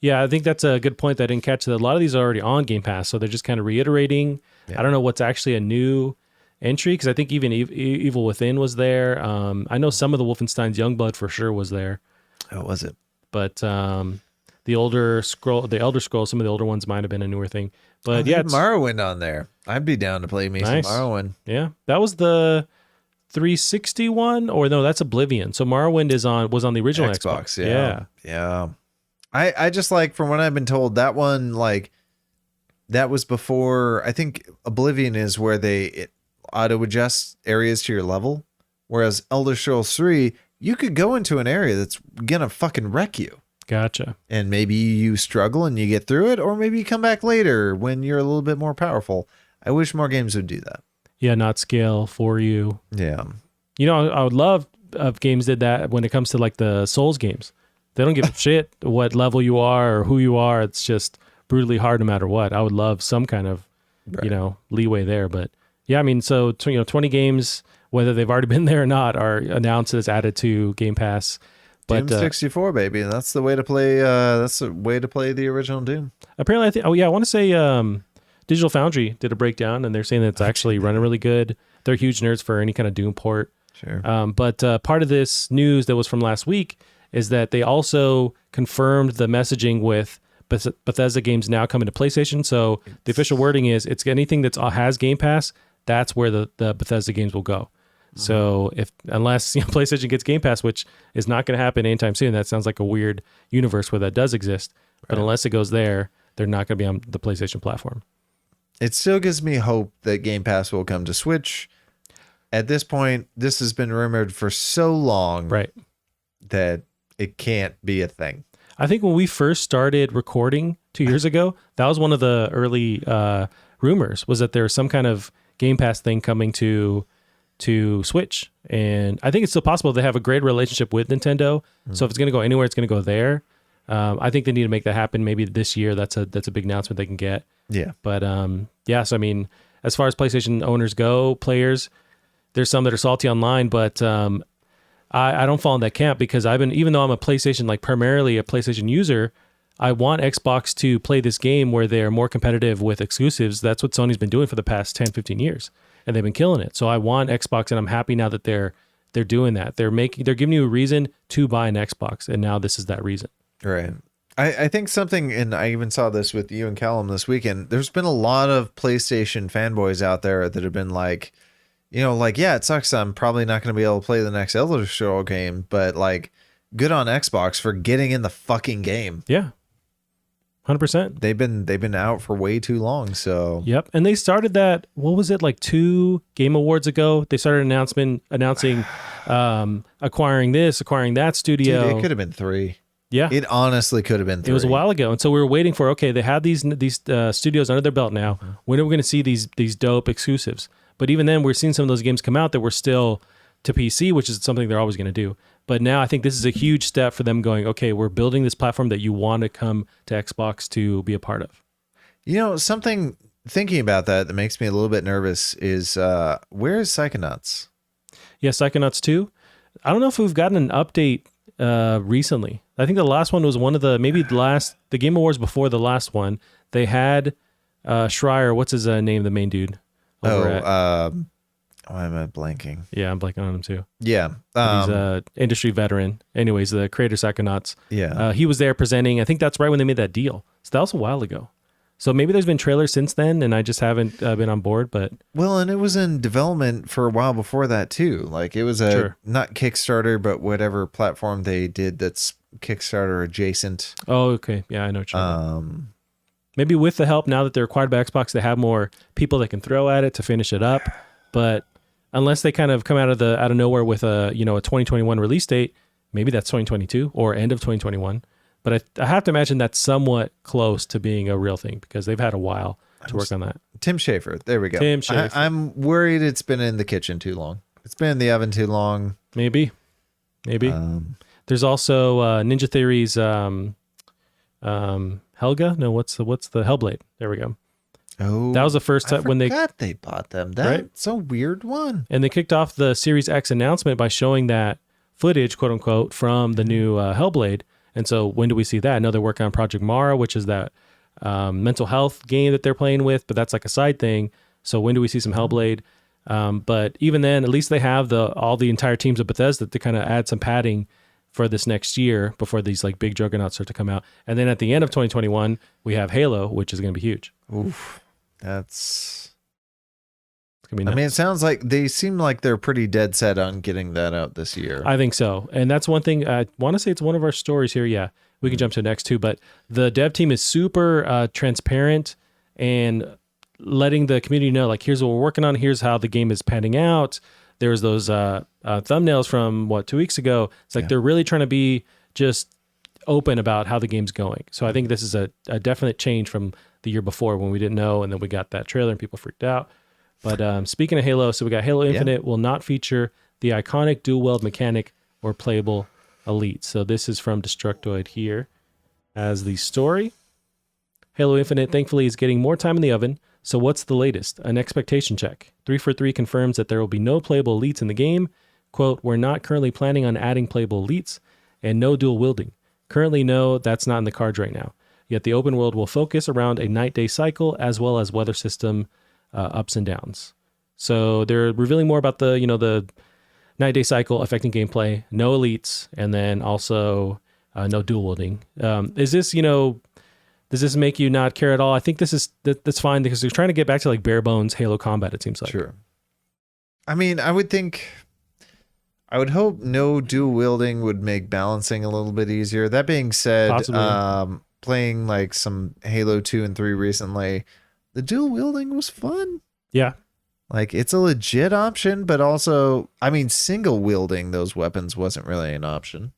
Yeah, I think that's a good point that I didn't catch. That a lot of these are already on Game Pass, so they're just kind of reiterating. I don't know what's actually a new entry, because I think even Evil Within was there. I know some of the Wolfenstein's Youngblood for sure was there. Oh, was it? But the Elder Scrolls, some of the older ones might have been a newer thing. But it's Morrowind on there. I'd be down to play me some Morrowind. Yeah, that was the 360 one, or no, that's Oblivion. So Morrowind was on the original Xbox. Yeah. I just like, from what I've been told, that one, like, that was before. I think Oblivion is where it auto adjusts areas to your level, whereas Elder Scrolls 3, you could go into an area that's gonna fucking wreck you. Gotcha. And maybe you struggle and you get through it, or maybe you come back later when you're a little bit more powerful. I wish more games would do that. Yeah, not scale for you. Yeah. You know, I would love if games did that when it comes to like the Souls games. They don't give a shit what level you are or who you are. It's just brutally hard no matter what. I would love some kind of, leeway there. But yeah, I mean, so 20 games, whether they've already been there or not, are announced as added to Game Pass. But Doom 64, baby. That's the way to play. That's the way to play the original Doom. Apparently, I want to say Digital Foundry did a breakdown, and they're saying that it's actually running really good. They're huge nerds for any kind of Doom port. Sure. But part of this news that was from last week is that they also confirmed the messaging with Bethesda games now coming to PlayStation. So the official wording is it's anything that has Game Pass, that's where the Bethesda games will go. So unless PlayStation gets Game Pass, which is not going to happen anytime soon, that sounds like a weird universe where that does exist. But unless it goes there, they're not going to be on the PlayStation platform. It still gives me hope that Game Pass will come to Switch. At this point, this has been rumored for so long, right, that it can't be a thing. I think when we first started recording 2 years ago, that was one of the early rumors, was that there was some kind of Game Pass thing coming to Switch. And I think it's still possible. They have a great relationship with Nintendo. So if it's going to go anywhere, it's going to go there. I think they need to make that happen maybe this year. That's a big announcement they can get. Yeah. But so I mean, as far as PlayStation owners go, players, there's some that are salty online, but I don't fall in that camp, because even though I'm a PlayStation, like primarily a PlayStation user, I want Xbox to play this game where they're more competitive with exclusives. That's what Sony's been doing for the past 10, 15 years, and they've been killing it. So I want Xbox, and I'm happy now that they're doing that. They're giving you a reason to buy an Xbox, and now this is that reason. Right. I think something, and I even saw this with you and Callum this weekend, there's been a lot of PlayStation fanboys out there that have been like, yeah, it sucks. I'm probably not going to be able to play the next Elder Scrolls game, but like, good on Xbox for getting in the fucking game. Yeah. 100%. They've been out for way too long. So yep. And they started that, what was it, like 2 Game Awards ago? They started announcing acquiring this, acquiring that studio. Dude, it could have been 3. Yeah. It honestly could have been 3. It was a while ago. And so we were waiting for, okay, they have these studios under their belt now. When are we going to see these dope exclusives? But even then, we're seeing some of those games come out that were still to PC, which is something they're always going to do. But now I think this is a huge step for them going, okay, we're building this platform that you want to come to Xbox to be a part of. Something thinking about that makes me a little bit nervous is where is Psychonauts? Yeah, Psychonauts 2. I don't know if we've gotten an update recently. I think the last one was one of the Game Awards before the last one. They had Schreier, what's his name, the main dude? Why am I blanking? Yeah, I'm blanking on him too. Yeah. He's an industry veteran. Anyways, the creator of Psychonauts. Yeah. He was there presenting. I think that's right when they made that deal. So that was a while ago. So maybe there's been trailers since then, and I just haven't been on board. But well, and it was in development for a while before that too. Like it was not Kickstarter, but whatever platform they did that's Kickstarter adjacent. Oh, okay. Yeah, I know what you're talking about. Maybe with the help, now that they're acquired by Xbox, they have more people that can throw at it to finish it up. But unless they kind of come out of nowhere with a 2021 release date, maybe that's 2022 or end of 2021. But I have to imagine that's somewhat close to being a real thing, because they've had a while to work on that. Tim Schafer. There we go. Tim Schafer. I'm worried it's been in the kitchen too long. It's been in the oven too long. Maybe. There's also Ninja Theory's Helga. No, what's the Hellblade? There we go. Oh, that was the first time when they bought them. That's a weird one. And they kicked off the Series X announcement by showing that footage, quote unquote, from the new Hellblade. And so when do we see that? I know they're working on Project Mara, which is that mental health game that they're playing with, but that's like a side thing. So when do we see some Hellblade? But even then, at least they have all the entire teams of Bethesda to kind of add some padding for this next year before these like big juggernauts start to come out. And then at the end of 2021, we have Halo, which is going to be huge. Oof. That's It's gonna be nuts. I mean, it sounds like they seem like they're pretty dead set on getting that out this year. I think so. And that's one thing. I want to say it's one of our stories here. Yeah. We can jump to the next two. But the dev team is super transparent and letting the community know, like, here's what we're working on. Here's how the game is panning out. There's those thumbnails from, 2 weeks ago. It's like they're really trying to be just open about how the game's going. So I think this is a definite change from the year before when we didn't know, and then we got that trailer and people freaked out. But speaking of Halo, so we got Halo Infinite will not feature the iconic dual wield mechanic or playable Elite. So this is from Destructoid here as the story. Halo Infinite, thankfully, is getting more time in the oven. So what's the latest? An expectation check. 343 confirms that there will be no playable elites in the game. Quote, we're not currently planning on adding playable elites and no dual wielding. Currently, no, that's not in the cards right now. Yet the open world will focus around a night-day cycle as well as weather system ups and downs. So they're revealing more about the, the night-day cycle affecting gameplay, no elites, and then also no dual wielding. Is this, does this make you not care at all? I think that's fine because they're trying to get back to like bare bones Halo combat, it seems like. Sure. I mean, I would hope no dual wielding would make balancing a little bit easier. That being said, playing like some Halo 2 and 3 recently, the dual wielding was fun. Yeah. Like, it's a legit option, but also, I mean, single wielding those weapons wasn't really an option.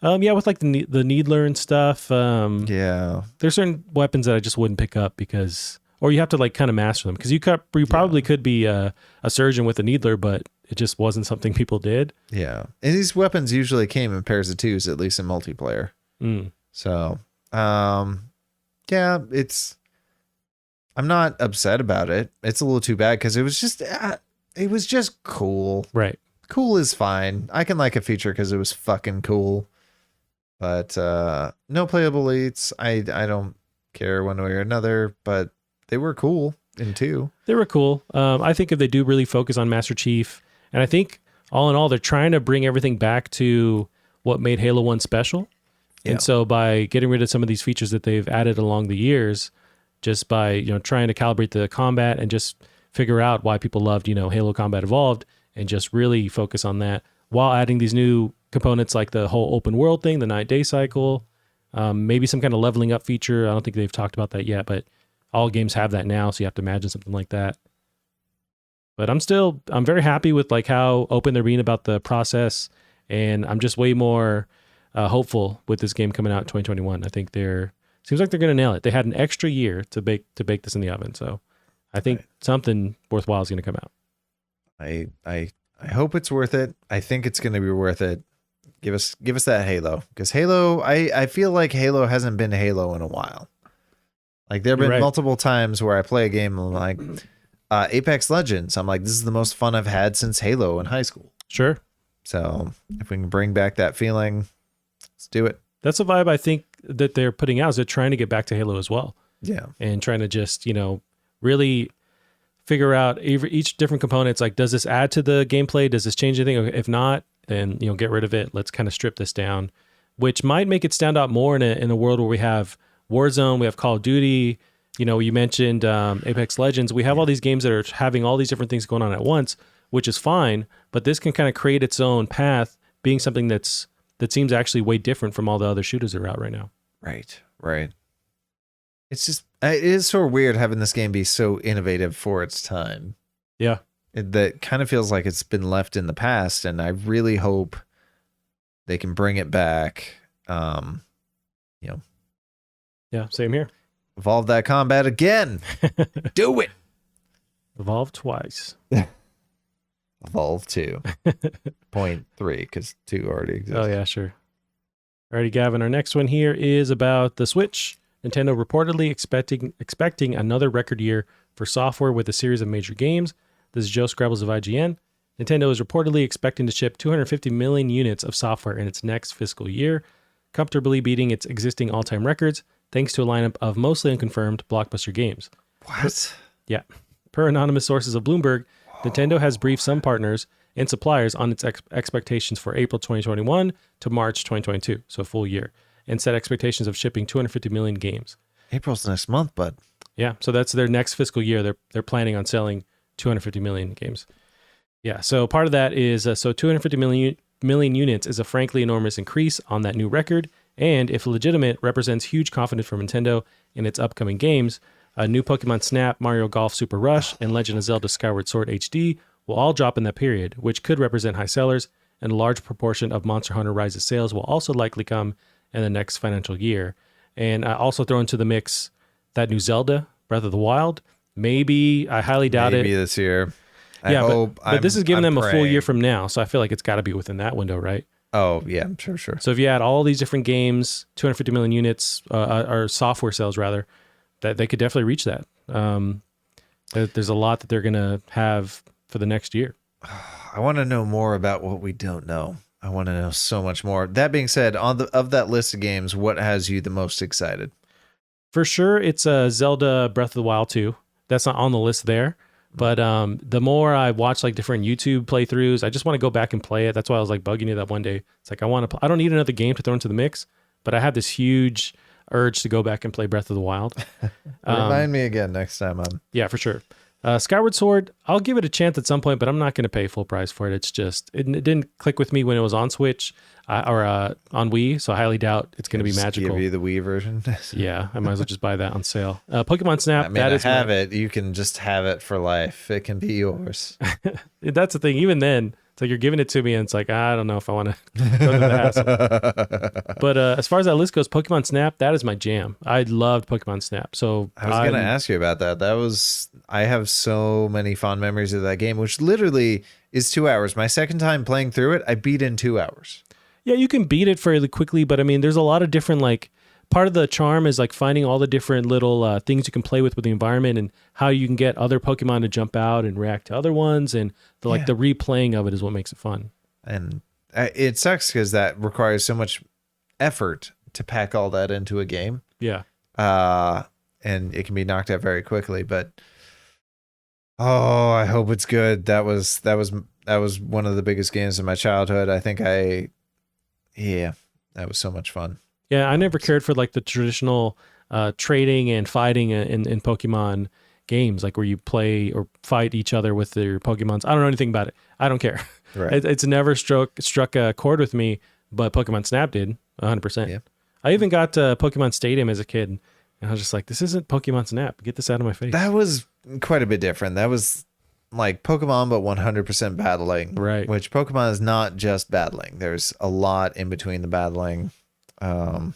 Yeah, with like the needler and stuff. Yeah. There's certain weapons that I just wouldn't pick up because, or you have to like kind of master them because you probably could be a surgeon with a needler, but it just wasn't something people did. Yeah. And these weapons usually came in pairs of twos, at least in multiplayer. So, yeah, I'm not upset about it. It's a little too bad because it was just cool. Right. Cool is fine. I can like a feature because it was fucking cool. But no playable elites. I don't care one way or another, but they were cool in 2. They were cool. I think if they do really focus on Master Chief, and I think all in all, they're trying to bring everything back to what made Halo 1 special. Yeah. And so by getting rid of some of these features that they've added along the years, just by trying to calibrate the combat and just figure out why people loved Halo Combat Evolved and just really focus on that while adding these new components like the whole open world thing, the night-day cycle, maybe some kind of leveling up feature. I don't think they've talked about that yet, but all games have that now, so you have to imagine something like that. But I'm very happy with like how open they're being about the process, and I'm just way more hopeful with this game coming out in 2021. I think seems like they're going to nail it. They had an extra year to bake this in the oven, so I think something worthwhile is going to come out. I hope it's worth it. I think it's going to be worth it. Give us that Halo, because Halo, I feel like Halo hasn't been Halo in a while. Like there have been multiple times where I play a game and like Apex Legends. I'm like, this is the most fun I've had since Halo in high school. Sure. So if we can bring back that feeling, let's do it. That's a vibe I think that they're putting out. Is they're trying to get back to Halo as well. Yeah. And trying to just really figure out each different components. Like, does this add to the gameplay? Does this change anything? If not, then get rid of it. Let's kind of strip this down, which might make it stand out more in a world where we have Warzone, we have Call of Duty. You mentioned Apex Legends. We have all these games that are having all these different things going on at once, which is fine. But this can kind of create its own path, being something that seems actually way different from all the other shooters that are out right now. Right. It's just, it is sort of weird having this game be so innovative for its time. Yeah. That kind of feels like it's been left in the past, and I really hope they can bring it back. Yeah, same here. Evolve that combat again. Do it. Evolve twice. Evolve 2.3 because 2 already exists. Oh yeah, sure. Alrighty, Gavin. Our next one here is about the Switch. Nintendo reportedly expecting another record year for software with a series of major games. This is Joe Scrabbles of IGN. Nintendo is reportedly expecting to ship 250 million units of software in its next fiscal year, comfortably beating its existing all-time records, thanks to a lineup of mostly unconfirmed blockbuster games. What? Yeah. Per anonymous sources of Bloomberg, Nintendo has briefed some partners and suppliers on its expectations for April 2021 to March 2022, so a full year, and set expectations of shipping 250 million games. April's next month, bud. Yeah, so that's their next fiscal year. They're planning on selling 250 million games. Yeah, so part of that is, so 250 million units is a frankly enormous increase on that new record, and if legitimate, represents huge confidence for Nintendo in its upcoming games. New Pokemon Snap, Mario Golf Super Rush, and Legend of Zelda Skyward Sword HD will all drop in that period, which could represent high sellers, and a large proportion of Monster Hunter Rise's sales will also likely come in the next financial year. And I also throw into the mix that new Zelda, Breath of the Wild. Maybe, I highly doubt it. Maybe this year. But this is giving them praying. a full year from now, so I feel like it's got to be within that window, right? Oh, yeah, sure. So if you add all these different games, 250 million units, or software sales rather, that they could definitely reach that. There's a lot that they're going to have for the next year. I want to know more about what we don't know. I want to know so much more. That being said, of that list of games, what has you the most excited? For sure, it's Zelda Breath of the Wild 2. That's not on the list there. But the more I watch like different YouTube playthroughs, I just want to go back and play it. That's why I was like bugging you that one day. It's like I don't need another game to throw into the mix, but I have this huge urge to go back and play Breath of the Wild. Remind me again next time. Yeah, for sure. Skyward Sword, I'll give it a chance at some point, but I'm not going to pay full price for it. It's just, it didn't click with me when it was on Switch or on Wii, so I highly doubt it's going to be magical. Give you the Wii version. Yeah, I might as well just buy that on sale. Pokemon Snap, I mean, it. You can just have it for life. It can be yours. That's the thing. Even then, it's like you're giving it to me, and it's like, I don't know if I want to go through the hassle. But as far as that list goes, Pokemon Snap, that is my jam. I loved Pokemon Snap. So I was going to ask you about that. I have so many fond memories of that game, which literally is 2 hours. My second time playing through it, I beat in 2 hours. Yeah, you can beat it fairly quickly, but I mean, there's a lot of different, like, part of the charm is like finding all the different little things you can play with the environment and how you can get other Pokemon to jump out and react to other ones, and the replaying of it is what makes it fun. And it sucks because that requires so much effort to pack all that into a game. Yeah. And it can be knocked out very quickly, but I hope it's good. That was one of the biggest games of my childhood. I think that was so much fun. Yeah, I never cared for like the traditional trading and fighting in Pokemon games, like where you play or fight each other with your Pokemons. I don't know anything about it. I don't care. Right. It's never struck a chord with me, but Pokemon Snap did 100%. Yeah. I even got Pokemon Stadium as a kid, and I was just like, this isn't Pokemon Snap. Get this out of my face. That was quite a bit different. That was like Pokemon, but 100% battling. Right. Which Pokemon is not just battling. There's a lot in between the battling. Gotcha.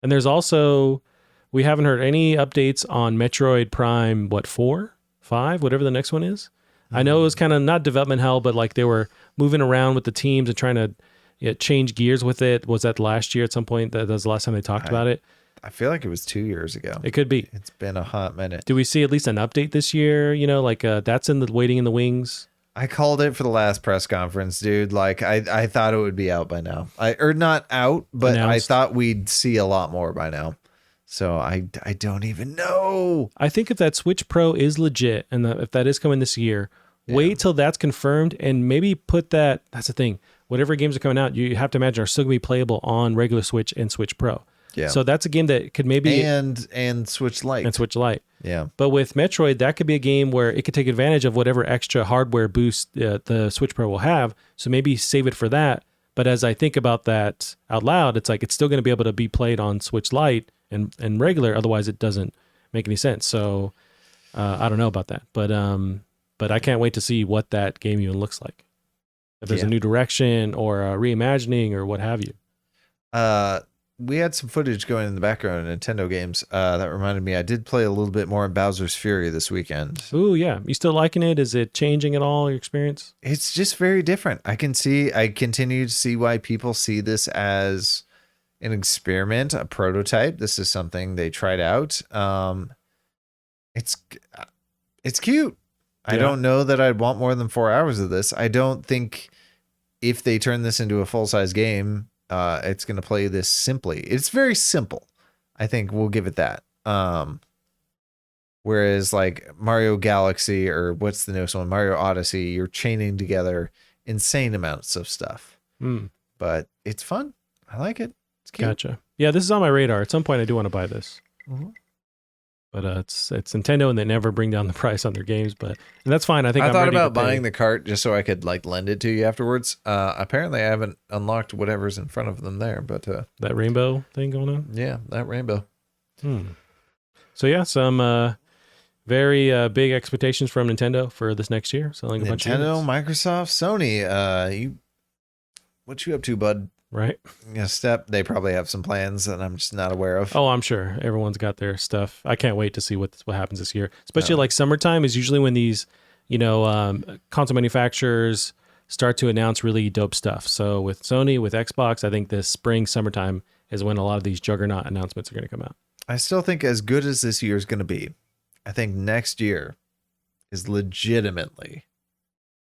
And there's also, we haven't heard any updates on Metroid Prime, 4, 5, whatever the next one is. Mm-hmm. I know it was kind of not development hell, but like they were moving around with the teams and trying to change gears with it. Was that last year at some point? That was the last time they talked about it. I feel like it was 2 years ago. It could be. It's been a hot minute. Do we see at least an update this year? Like that's waiting in the wings. I called it for the last press conference, dude. Like I thought it would be out by now. Or not out, but announced. I thought we'd see a lot more by now. So I don't even know. I think if that Switch Pro is legit and if that is coming this year, wait till that's confirmed and maybe put that. That's the thing. Whatever games are coming out, you have to imagine are still gonna be playable on regular Switch and Switch Pro. Yeah. So that's a game that could maybe and Switch Lite. And Switch Lite. Yeah. But with Metroid, that could be a game where it could take advantage of whatever extra hardware boost the Switch Pro will have. So maybe save it for that. But as I think about that out loud, it's like it's still going to be able to be played on Switch Lite and regular. Otherwise, it doesn't make any sense. So I don't know about that. But I can't wait to see what that game even looks like. If there's a new direction or a reimagining or what have you. We had some footage going in the background of Nintendo games. That reminded me, I did play a little bit more in Bowser's Fury this weekend. Ooh, yeah. You still liking it? Is it changing at all, your experience? It's just very different. I continue to see why people see this as an experiment, a prototype. This is something they tried out. It's cute. Yeah. I don't know that I'd want more than 4 hours of this. I don't think if they turn this into a full-size game, it's going to play this simply. It's very simple. I think we'll give it that. Whereas like Mario Galaxy or what's the newest one, Mario Odyssey, you're chaining together insane amounts of stuff. But it's fun. I like it. It's cute. Gotcha. Yeah, this is on my radar. At some point, I do want to buy this. Mm-hmm. But it's Nintendo, and they never bring down the price on their games. And that's fine. I think I I'm thought ready about to pay. buying the cart just so I could like lend it to you afterwards. Apparently, I haven't unlocked whatever's in front of them there, but that rainbow thing going on. Yeah, that rainbow. So yeah, some very big expectations from Nintendo for this next year. Selling a bunch of Nintendo, units. Microsoft, Sony. What you up to, bud? Right. They probably have some plans that I'm just not aware of. Oh, I'm sure everyone's got their stuff. I can't wait to see what happens this year. Especially like summertime is usually when these, console manufacturers start to announce really dope stuff. So with Sony, with Xbox, I think this spring, summertime is when a lot of these juggernaut announcements are going to come out. I still think as good as this year is going to be, I think next year is legitimately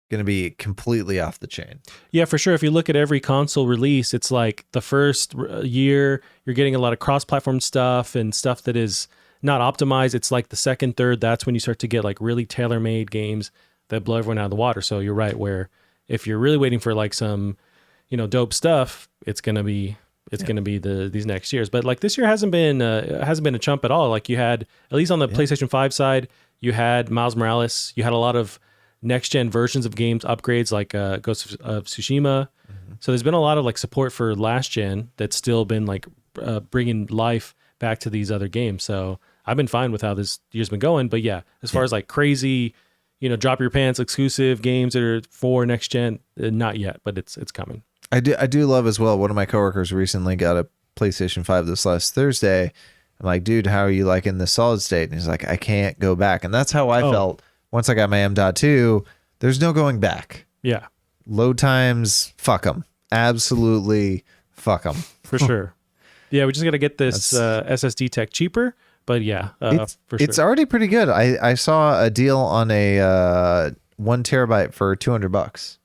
going to be completely off the chain. Yeah, for sure. If you look at every console release, it's like the first year you're getting a lot of cross-platform stuff and stuff that is not optimized. It's like the second, third, that's when you start to get like really tailor-made games that blow everyone out of the water. So you're right, where if you're really waiting for like some, dope stuff, it's going to be these next years. But like this year hasn't been a chump at all. Like you had, at least on the PlayStation 5 side, you had Miles Morales, you had a lot of next gen versions of games, upgrades like Ghost of Tsushima. So there's been a lot of like support for last gen that's still been like bringing life back to these other games. So I've been fine with how this year's been going. But yeah, as far as like crazy, drop your pants exclusive games that are for next gen, not yet, but it's coming. I do love as well. One of my coworkers recently got a PlayStation 5 this last Thursday. I'm like, dude, how are you liking the solid state? And he's like, I can't go back. And that's how I felt once I got my M.2. There's no going back. Yeah. Load times, fuck them. Absolutely fuck them. For sure. Yeah, we just got to get this SSD tech cheaper. But yeah, for sure. It's already pretty good. I saw a deal on a 1 terabyte for $200.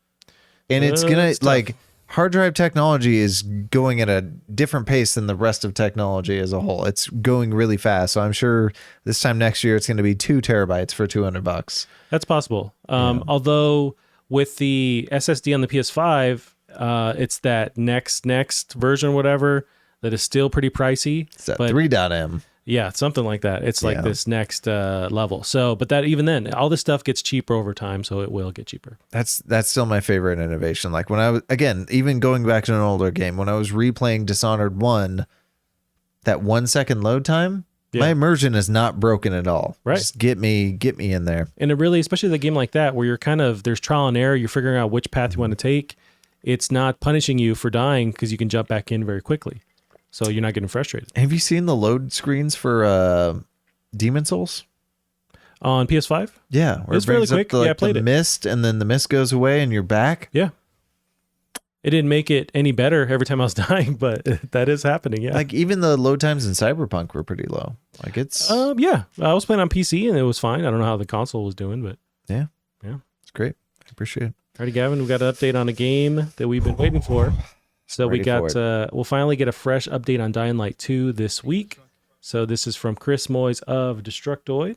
And it's going to like... Hard drive technology is going at a different pace than the rest of technology as a whole. It's going really fast. So I'm sure this time next year, it's going to be 2 terabytes for $200. That's possible. Although with the SSD on the PS5, it's that next version or whatever that is still pretty pricey. It's that 3.M. Yeah, something like that. It's like this next level. So, but that even then, all this stuff gets cheaper over time, so it will get cheaper. That's still my favorite innovation. Like when I was, again, even going back to an older game, when I was replaying Dishonored 1, that 1 second load time, my immersion is not broken at all. Right. Just get me in there. And it really, especially the game like that, where you're there's trial and error, you're figuring out which path you want to take. It's not punishing you for dying because you can jump back in very quickly. So you're not getting frustrated. Have you seen the load screens for Demon Souls? On PS5? Yeah. Where it's fairly quick. I played it. Mist, and then the mist goes away and you're back. Yeah. It didn't make it any better every time I was dying, but that is happening, yeah. Like even the load times in Cyberpunk were pretty low. Like it's... yeah. I was playing on PC and it was fine. I don't know how the console was doing, but... Yeah. It's great. I appreciate it. Alrighty, Gavin, we got an update on a game that we've been waiting for. So we'll finally get a fresh update on Dying Light 2 this week. So this is from Chris Moyes of Destructoid.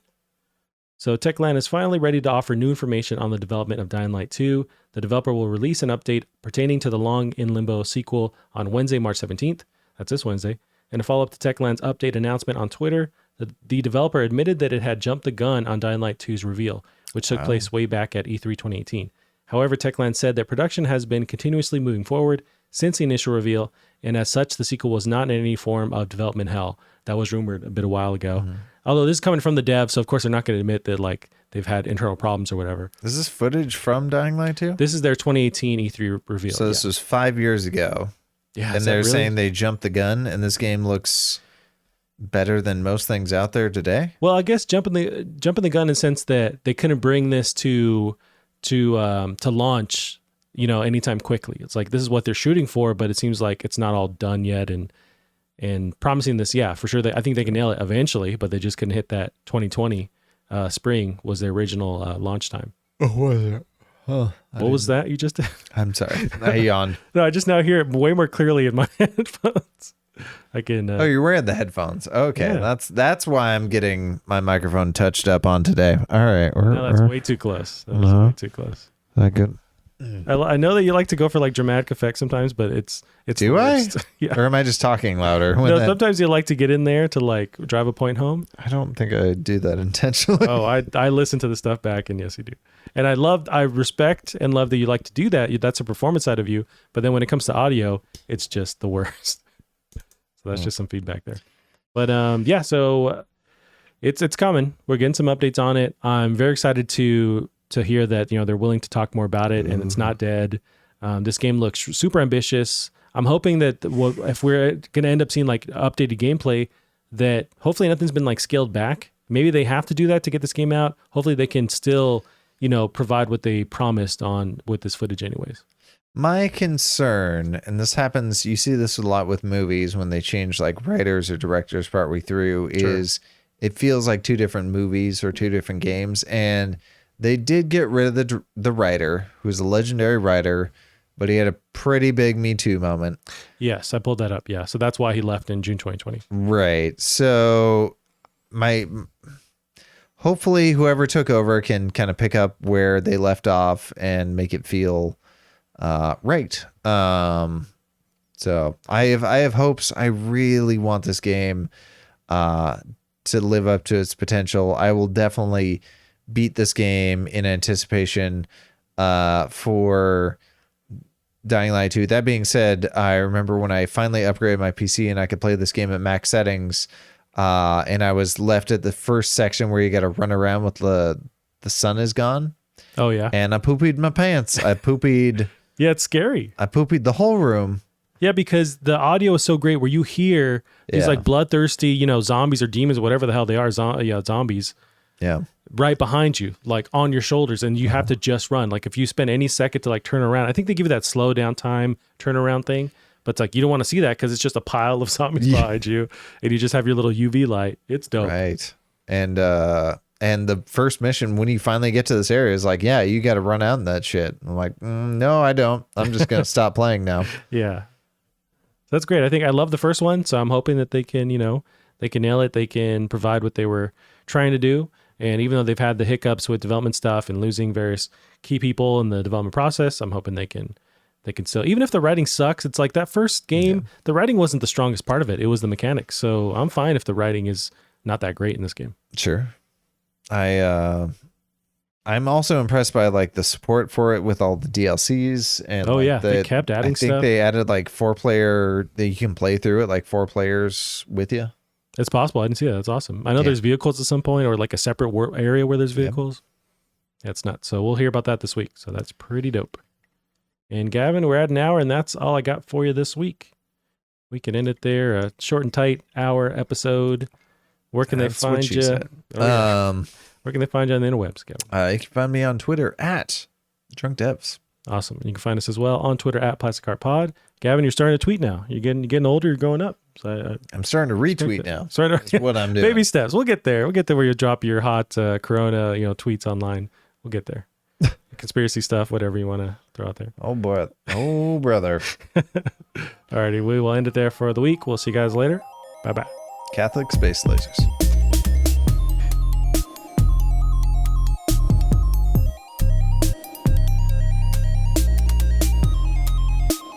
So Techland is finally ready to offer new information on the development of Dying Light 2. The developer will release an update pertaining to the Long in Limbo sequel on Wednesday, March 17th. That's this Wednesday. In a follow-up to Techland's update announcement on Twitter, the developer admitted that it had jumped the gun on Dying Light 2's reveal, which took place way back at E3 2018. However, Techland said that production has been continuously moving forward since the initial reveal, and as such, the sequel was not in any form of development hell. That was rumored a while ago. Mm-hmm. Although this is coming from the dev, so of course they're not going to admit that like they've had internal problems or whatever. Is this footage from Dying Light 2? This is their 2018 E3 reveal. So this was 5 years ago. Yeah, and they're saying they jumped the gun, and this game looks better than most things out there today. Well, I guess jumping the gun in the sense that they couldn't bring this to launch, anytime quickly. It's like this is what they're shooting for, but it seems like it's not all done yet, and promising this, for sure. I think they can nail it eventually, but they just couldn't hit that 2020 spring was their original launch time. Oh, was it? Oh, what was that you just did? I'm sorry. I yawned. No, I just now hear it way more clearly in my headphones. I can. Oh, you're wearing the headphones. Okay, yeah. That's why I'm getting my microphone touched up on today. All right, no, that's way too close. That was way too close. Is that good? I know that you like to go for like dramatic effects sometimes, but it's Do I? Yeah. Or am I just talking louder? No, sometimes you like to get in there to like drive a point home. I don't think I do that intentionally. Oh, I listen to the stuff back, and yes, you do. And I respect and love that you like to do that. That's a performance side of you. But then when it comes to audio, it's just the worst. So that's just some feedback there. But yeah, so it's coming. We're getting some updates on it. I'm very excited to hear that they're willing to talk more about it, and it's not dead. This game looks super ambitious. I'm hoping that if we're going to end up seeing like updated gameplay, that hopefully nothing's been like scaled back. Maybe they have to do that to get this game out. Hopefully they can still provide what they promised on with this footage anyways. My concern, and this happens, you see this a lot with movies when they change like writers or directors partway through, is it feels like two different movies or two different games. And they did get rid of the writer, who's a legendary writer, but he had a pretty big Me Too moment. Yes, I pulled that up. Yeah, so that's why he left in June 2020. Right. So hopefully whoever took over can kind of pick up where they left off and make it feel right. So I have hopes. I really want this game to live up to its potential. I will definitely beat this game in anticipation for Dying Light 2. That being said, I remember when I finally upgraded my PC and I could play this game at max settings, and I was left at the first section where you got to run around with the sun is gone. Oh yeah. And I poopied my pants. I poopied. Yeah, it's scary. I poopied the whole room. Yeah, because the audio is so great where you hear these like bloodthirsty, zombies or demons, whatever the hell they are, zombies. Yeah. Right behind you, like on your shoulders, and you have to just run. Like if you spend any second to like turn around, I think they give you that slow down time turnaround thing, but it's like you don't want to see that because it's just a pile of zombies behind you, and you just have your little UV light. It's dope. Right. And the first mission when you finally get to this area is like, yeah, you got to run out in that shit. I'm like, no, I don't. I'm just gonna stop playing now. Yeah, that's great. I love the first one, so I'm hoping that they can they can nail it. They can provide what they were trying to do. And even though they've had the hiccups with development stuff and losing various key people in the development process, I'm hoping they can still, even if the writing sucks, it's like that first game, the writing wasn't the strongest part of it. It was the mechanics. So I'm fine if the writing is not that great in this game. Sure. I'm also impressed by like the support for it with all the DLCs and they kept adding stuff. I think they added like 4-player that you can play through it, like 4 players with you. It's possible. I didn't see that. That's awesome. I know there's vehicles at some point, or like a separate area where there's vehicles. That's nuts. So we'll hear about that this week. So that's pretty dope. And Gavin, we're at an hour, and that's all I got for you this week. We can end it there. A short and tight hour episode. Where can they find you? Where can they find you on the interwebs, Gavin? You can find me on Twitter at Drunk Devs. Awesome. You can find us as well on Twitter at Plastic Heart Pod. Gavin, you're starting to tweet now. You're getting older. You're growing up. So I'm starting to retweet now. That's what I'm doing. Baby steps. We'll get there. We'll get there where you drop your hot Corona, tweets online. We'll get there. Conspiracy stuff, whatever you want to throw out there. Oh boy. Oh brother. Alrighty, we will end it there for the week. We'll see you guys later. Bye bye. Catholic Space Lasers.